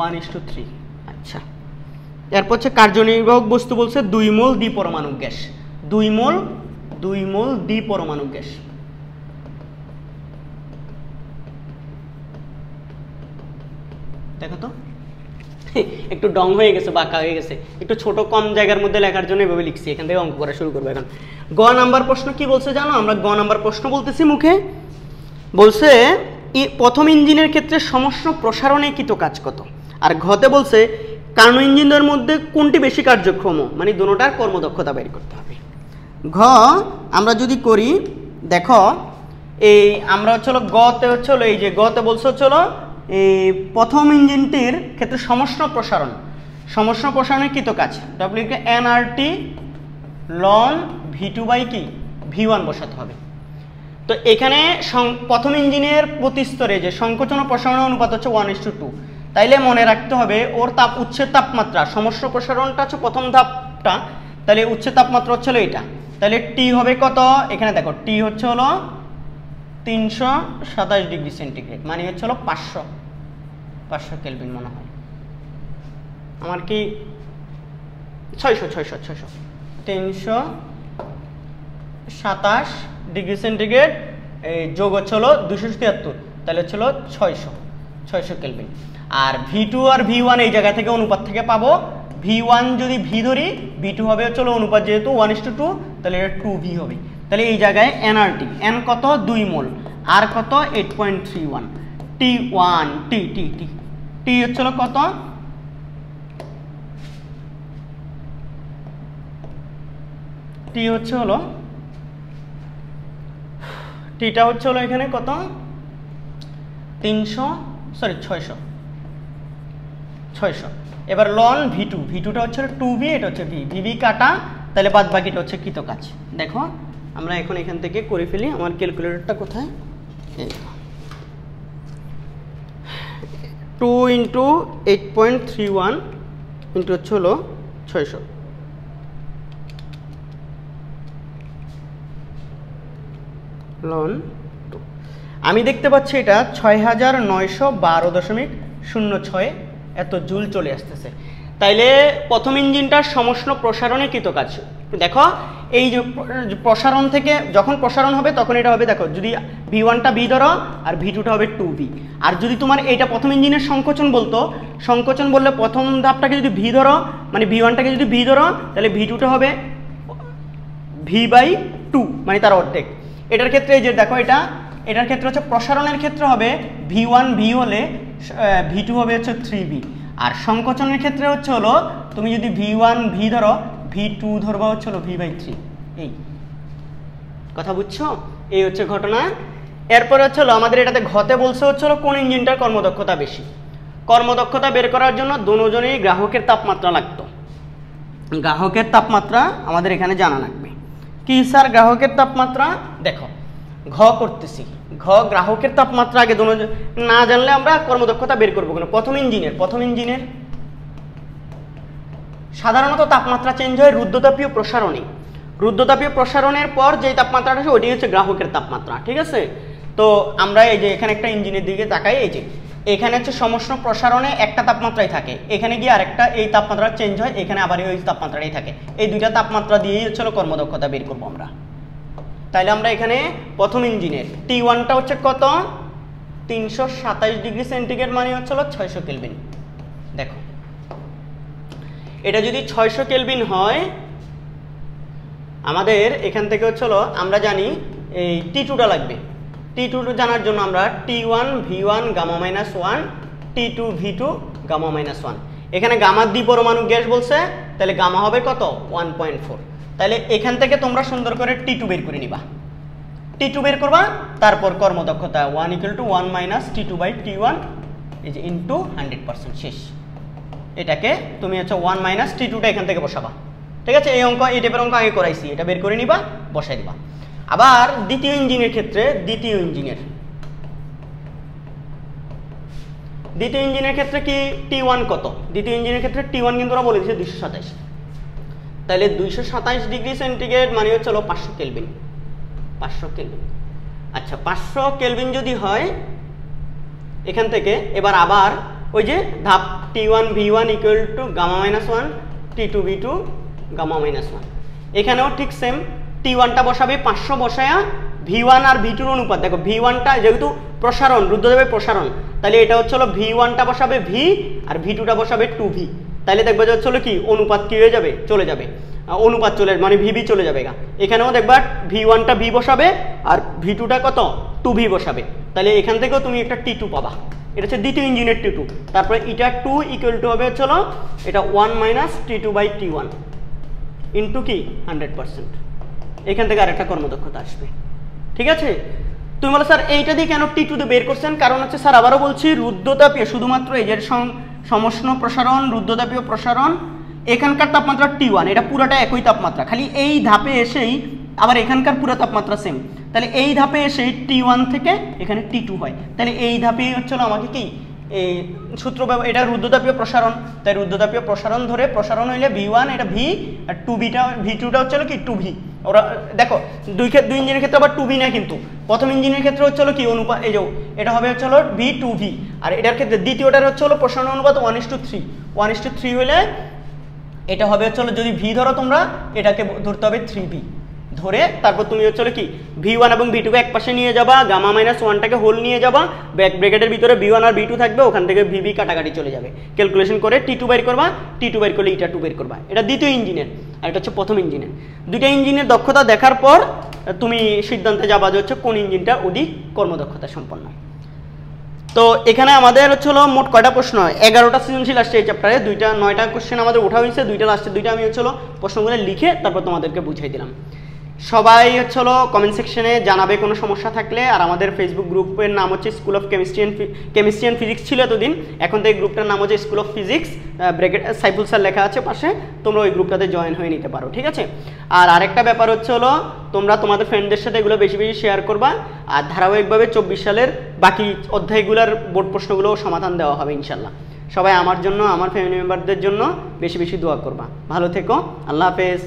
1:3। আচ্ছা এরপর হচ্ছে কার্যনির্বাহক বস্তু বলছে 2 মোল দ্বিপরমাণু গ্যাস, 2 মোল দ্বিপরমাণু গ্যাস। দেখো তো একটু ডং হয়ে গেছে, বাঁকা হয়ে গেছে, একটু ছোট কম জায়গার মধ্যে লেখার জন্য এভাবে লিখছি। এখান থেকে অঙ্ক করা শুরু করবো এখন। গ নাম্বার প্রশ্ন কি বলছে জানো, আমরা গ নাম্বার প্রশ্ন বলতেছি মুখে, বলছে প্রথম ইঞ্জিনের ক্ষেত্রে সমষ্ণ প্রসারণে কৃতকাজ কত, আর ঘতে বলছে কার্নো ইঞ্জিনের মধ্যে কোনটি বেশি কার্যক্ষম, মানে দুটোটার কর্মদক্ষতা বের করতে হবে। ঘ আমরা যদি করি, দেখো এই আমরা হচ্ছে গতে হচ্ছে এই যে গতে বলছে হচ্ছে এই প্রথম ইঞ্জিনটির ক্ষেত্রে সমষ্ণ প্রসারণের কৃতকাজ ডব্লিউ কে এনআরটি লন V2 বাই কি V1 বসাতে হবে। তো এখানে প্রথম ইঞ্জিনের প্রতিস্তরে যে সংকোচন ও প্রসারণের অনুপাত হচ্ছে 1:2, তাইলে মনে রাখতে হবে ওর উচ্ছেদ তাপমাত্রা, সমষ্ণ প্রসারণটা হচ্ছে প্রথম ধাপটা, তাহলে উচ্ছেদ তাপমাত্রা হচ্ছে এটা, তাহলে টি হবে কত, এখানে দেখো টি হচ্ছে হলো 327 ডিগ্রি সেন্টিগ্রেড, মানে হচ্ছে হলো 500 কেলভিন মনে হয়, আমার কি 327 ডিগ্রি সেন্টিগ্রেড যোগ হচ্ছে হলো 273, তাহলে হচ্ছে হলো 600 কেলভিন। আর V2 আর V1 এই জায়গা থেকে অনুপাত থেকে পাবো, V1 যদি V ধরি, V2 হবে হচ্ছে হলো অনুপাত যেহেতু 1:2, তাহলে এটা 2V হবে। তাহলে এই জায়গায় এনআরটি, এন কত 2 মোল, আর কত 8.31, T1 T হচ্ছে হলো কত, T হচ্ছে হলো, টিটা হচ্ছে হলো এখানে কত 600। এবার লন V2টা হচ্ছে 2V, এটা হচ্ছে VV কাটা, তাহলে বাদ বাকিটা হচ্ছে কৃত কাজ। দেখো আমরা এখন এখান থেকে করে ফেলি, আমার ক্যালকুলেটরটা কোথায়, 2 × 8.31 ইন্টু হচ্ছে হলো 600, লন 2। আমি দেখতে পাচ্ছি এটা 6912.06 এত জুল চলে আসতেছে। তাইলে প্রথম ইঞ্জিনটার সমষ্ণ প্রসারণে কৃতকাজ। দেখো এই যে প্রসারণ থেকে যখন প্রসারণ হবে তখন এটা হবে, দেখো যদি V1টা V ধরো আর V2টা হবে 2V। আর যদি তোমার এইটা প্রথম ইঞ্জিনের সংকোচন বলতো, সংকোচন বললে প্রথম ধাপটাকে যদি V ধরো, মানে V1টাকে যদি V ধরো, তাহলে V2টা হবে V/2, মানে তার অর্ধেক। এটার ক্ষেত্রে এই যে দেখো এটার ক্ষেত্রে হচ্ছে প্রসারণের ক্ষেত্রে হবে V1 V হলে V2 হবে হচ্ছে 3V। আর সংকোচনের ক্ষেত্রে হচ্ছে হলো তুমি যদি V1 V ধরো, V2 ধরবা হচ্ছে হলো V/3। এই কথা বুঝছো? এই হচ্ছে ঘটনা। এরপরে হচ্ছে হলো আমাদের এটাতে ঘতে বলছে হচ্ছে হলো কোন ইঞ্জিনটার কর্মদক্ষতা বেশি। কর্মদক্ষতা বের করার জন্য দুজনেই গ্রাহকের তাপমাত্রা লাগতো। গ্রাহকের তাপমাত্রা আমাদের এখানে জানা লাগবে। কি স্যার গ্রাহকের তাপমাত্রা? দেখো ঘ করতেছি, ঘ গ্রাহকের তাপমাত্রা আগে না জানলে আমরা কর্মদক্ষতা বের করবো কেন। প্রথম ইঞ্জিনের সাধারণত তাপমাত্রা চেঞ্জ হয় রুদ্ধতাপীয় প্রসারণে। রুদ্ধতাপীয় প্রসারণের পর যে তাপমাত্রাটা আসে ওইটাই হচ্ছে গ্রাহকের তাপমাত্রা, ঠিক আছে? তো আমরা এই যে এখানে একটা ইঞ্জিনের দিকে তাকাই, এই যে এখানে হচ্ছে সমষ্ণ প্রসারণে একটা তাপমাত্রাই থাকে, এখানে গিয়ে আরেকটা এই তাপমাত্রা চেঞ্জ হয়, এখানে আবার ওই তাপমাত্রাটাই থাকে। এই দুইটা তাপমাত্রা দিয়েই হচ্ছে কর্মদক্ষতা বের করবো আমরা। তাইলে আমরা এখানে প্রথম ইঞ্জিনের T1টা হচ্ছে কত 327 ডিগ্রি সেন্টিগ্রেড, মানে হচ্ছে 600 কেলভিন। দেখো এটা যদি 600 কেলভিন হয়, আমাদের এখান থেকে হচ্ছে আমরা জানি এই T2টা লাগবে। T2 জানার জন্য আমরা T1 V1 gamma -1, T2 V2 gamma -1। এখানে গামার দ্বিপরমাণু গ্যাস বলছে, তাহলে গামা হবে কত 1.4। তাহলে এখান থেকে তোমরা সুন্দর করে T2 বের করে নিবা। T2 বের করবা, তারপর কর্মদক্ষতা 1 = 1 - T2/T1 এই যে ইনটু 100% শেষ। এটাকে তুমি হচ্ছে 1 - T2টা এখান থেকে বসাবা, ঠিক আছে? এই অঙ্ক, এই টাইপের অঙ্ক আগে করাইছি, এটা বের করে নিবা, বসাই দিবা। আবার দ্বিতীয় ইঞ্জিনের ক্ষেত্রে দ্বিতীয় ইঞ্জিনের ক্ষেত্রে কি T1 কত? দ্বিতীয় ইঞ্জিনের ক্ষেত্রে T1 কিন্তু ওরা বলে দিয়েছে 227। তাহলে 227 ডিগ্রি সেন্টিগ্রেড মানে হচ্ছে 500 কেলভিন। 500 কেলভিন, আচ্ছা 500 কেলভিন যদি হয় এখান থেকে, এবার আবার ওই যে ধাপ T1 V1 = gamma -1, T2 V2 gamma -1। এখানেও ঠিক সেম, T1টা বসাবে 500 বসায়া V1 আর V2 এর অনুপাত। দেখো V1টা যেহেতু প্রসারণ, রুদ্ধতাপের প্রসারণ, তাহলে এটা হচ্ছে V1টা বসাবে V আর V2টা বসাবে 2V। তাহলে দেখবে যে হচ্ছে কি অনুপাত কি হয়ে যাবে, চলে যাবে, অনুপাত চলে মানে VV চলে যাবে। এখানেও দেখবা V1টা V বসাবে আর V2টা কত 2V বসাবে। তাহলে এখান থেকেও তুমি একটা T2 পাবা। এটা হচ্ছে দ্বিতীয় ইঞ্জিনের T2। তারপরে এটা 2 = হবে হচ্ছে এটা 1 - T2/T1 ইনটু কি 100%। এখান থেকে আরেকটা কর্মদক্ষতা আসবে, ঠিক আছে? তুমি বলো স্যার এইটা দিয়ে কেন T2 বের করছেন? কারণ হচ্ছে স্যার আবারও বলছি, রুদ্ধতাপীয় শুধুমাত্র এই যে সমষ্ণ প্রসারণ, রুদ্ধতাপীয় প্রসারণ, এখানকার তাপমাত্রা T1, এটা পুরোটা একই তাপমাত্রা, খালি এই ধাপে এসেই আবার এখানকার পুরো তাপমাত্রা সেম। তাহলে এই ধাপে এসে T1 থেকে এখানে T2 হয়। তাহলে এই ধাপেই হচ্ছে আমাকে কি এই সূত্র, এটা রুদ্ধতাপীয় প্রসারণ, তাই রুদ্ধতাপীয় প্রসারণ ধরে প্রসারণ হইলে V1 এটা V আর 2Vটা V2টা হচ্ছে কি 2V। ওরা দেখো দুই ইঞ্জিনের ক্ষেত্রে আবার 2V না, কিন্তু প্রথম ইঞ্জিনের ক্ষেত্রে হচ্ছে কি অনুপাত, এই যে এটা হবে হচ্ছে V2V। আর এটার ক্ষেত্রে দ্বিতীয়টার হচ্ছে প্রসারণ অনুপাত 1:3। 1:3 হলে এটা হবে হচ্ছে যদি ভি ধরো তোমরা, এটাকে ধরতে হবে 3b ধরে তারপর তুমি হচ্ছে কি v1 এবং v2 কে এক পাশে নিয়ে যাবা, গামা মাইনাস 1টাকে হোল নিয়ে যাবা, ব্যাক ব্র্যাকেটের ভিতরে v1 আর v2 থাকবে, ওখান থেকে vb কাটাকাটি চলে যাবে, ক্যালকুলেশন করে t2 বের করবা, t2 বের করলে eta 2 বের করবা। এটা দ্বিতীয় ইঞ্জিনের, আর এটা হচ্ছে প্রথম ইঞ্জিনের। দুইটা ইঞ্জিনের দক্ষতা দেখার পর তুমি সিদ্ধান্তে যাবা যে হচ্ছে কোন ইঞ্জিনটা অধিক কর্মদক্ষতা সম্পন্ন। তো এখানে আমাদের হচ্ছে মোট কয়টা প্রশ্ন, 11টা সৃজনশীল আসছে এই চ্যাপ্টারে, 9টা কোশ্চেন আমাদের ওঠা হয়েছে, 2টা লাস্টে 2টা আমি হচ্ছে প্রশ্নগুলো লিখে তারপর তোমাদেরকে বুঝাই দিলাম। সবাই হচ্ছে কেমেন্ট সেকশনে জানাবে কোনো সমস্যা থাকলে। আর আমাদের ফেসবুক গ্রুপের নাম হচ্ছে school of chemistry and physics ছিল এতদিন, এখন তো এই গ্রুপটার নাম হচ্ছে school of physics, bracket Saiful sir লেখা আছে পাশে, তোমরা ওই গ্রুপটাতে জয়েন হয়ে নিতে পারো, ঠিক আছে। আর আরেকটা ব্যাপার হচ্ছে তোমরা তোমাদের ফ্রেন্ডদের সাথে এগুলো বেশি বেশি শেয়ার করবা, আর ধারাবাহিকভাবে 24 সালের বাকি অধ্যায়গুলোর বোর্ড প্রশ্নগুলো সমাধান দেওয়া হবে ইনশাল্লাহ। সবাই আমার জন্য, আমার ফ্যামিলি মেম্বারদের জন্য বেশি বেশি দোয়া করবা। ভালো থেকো, আল্লাহ হাফেজ।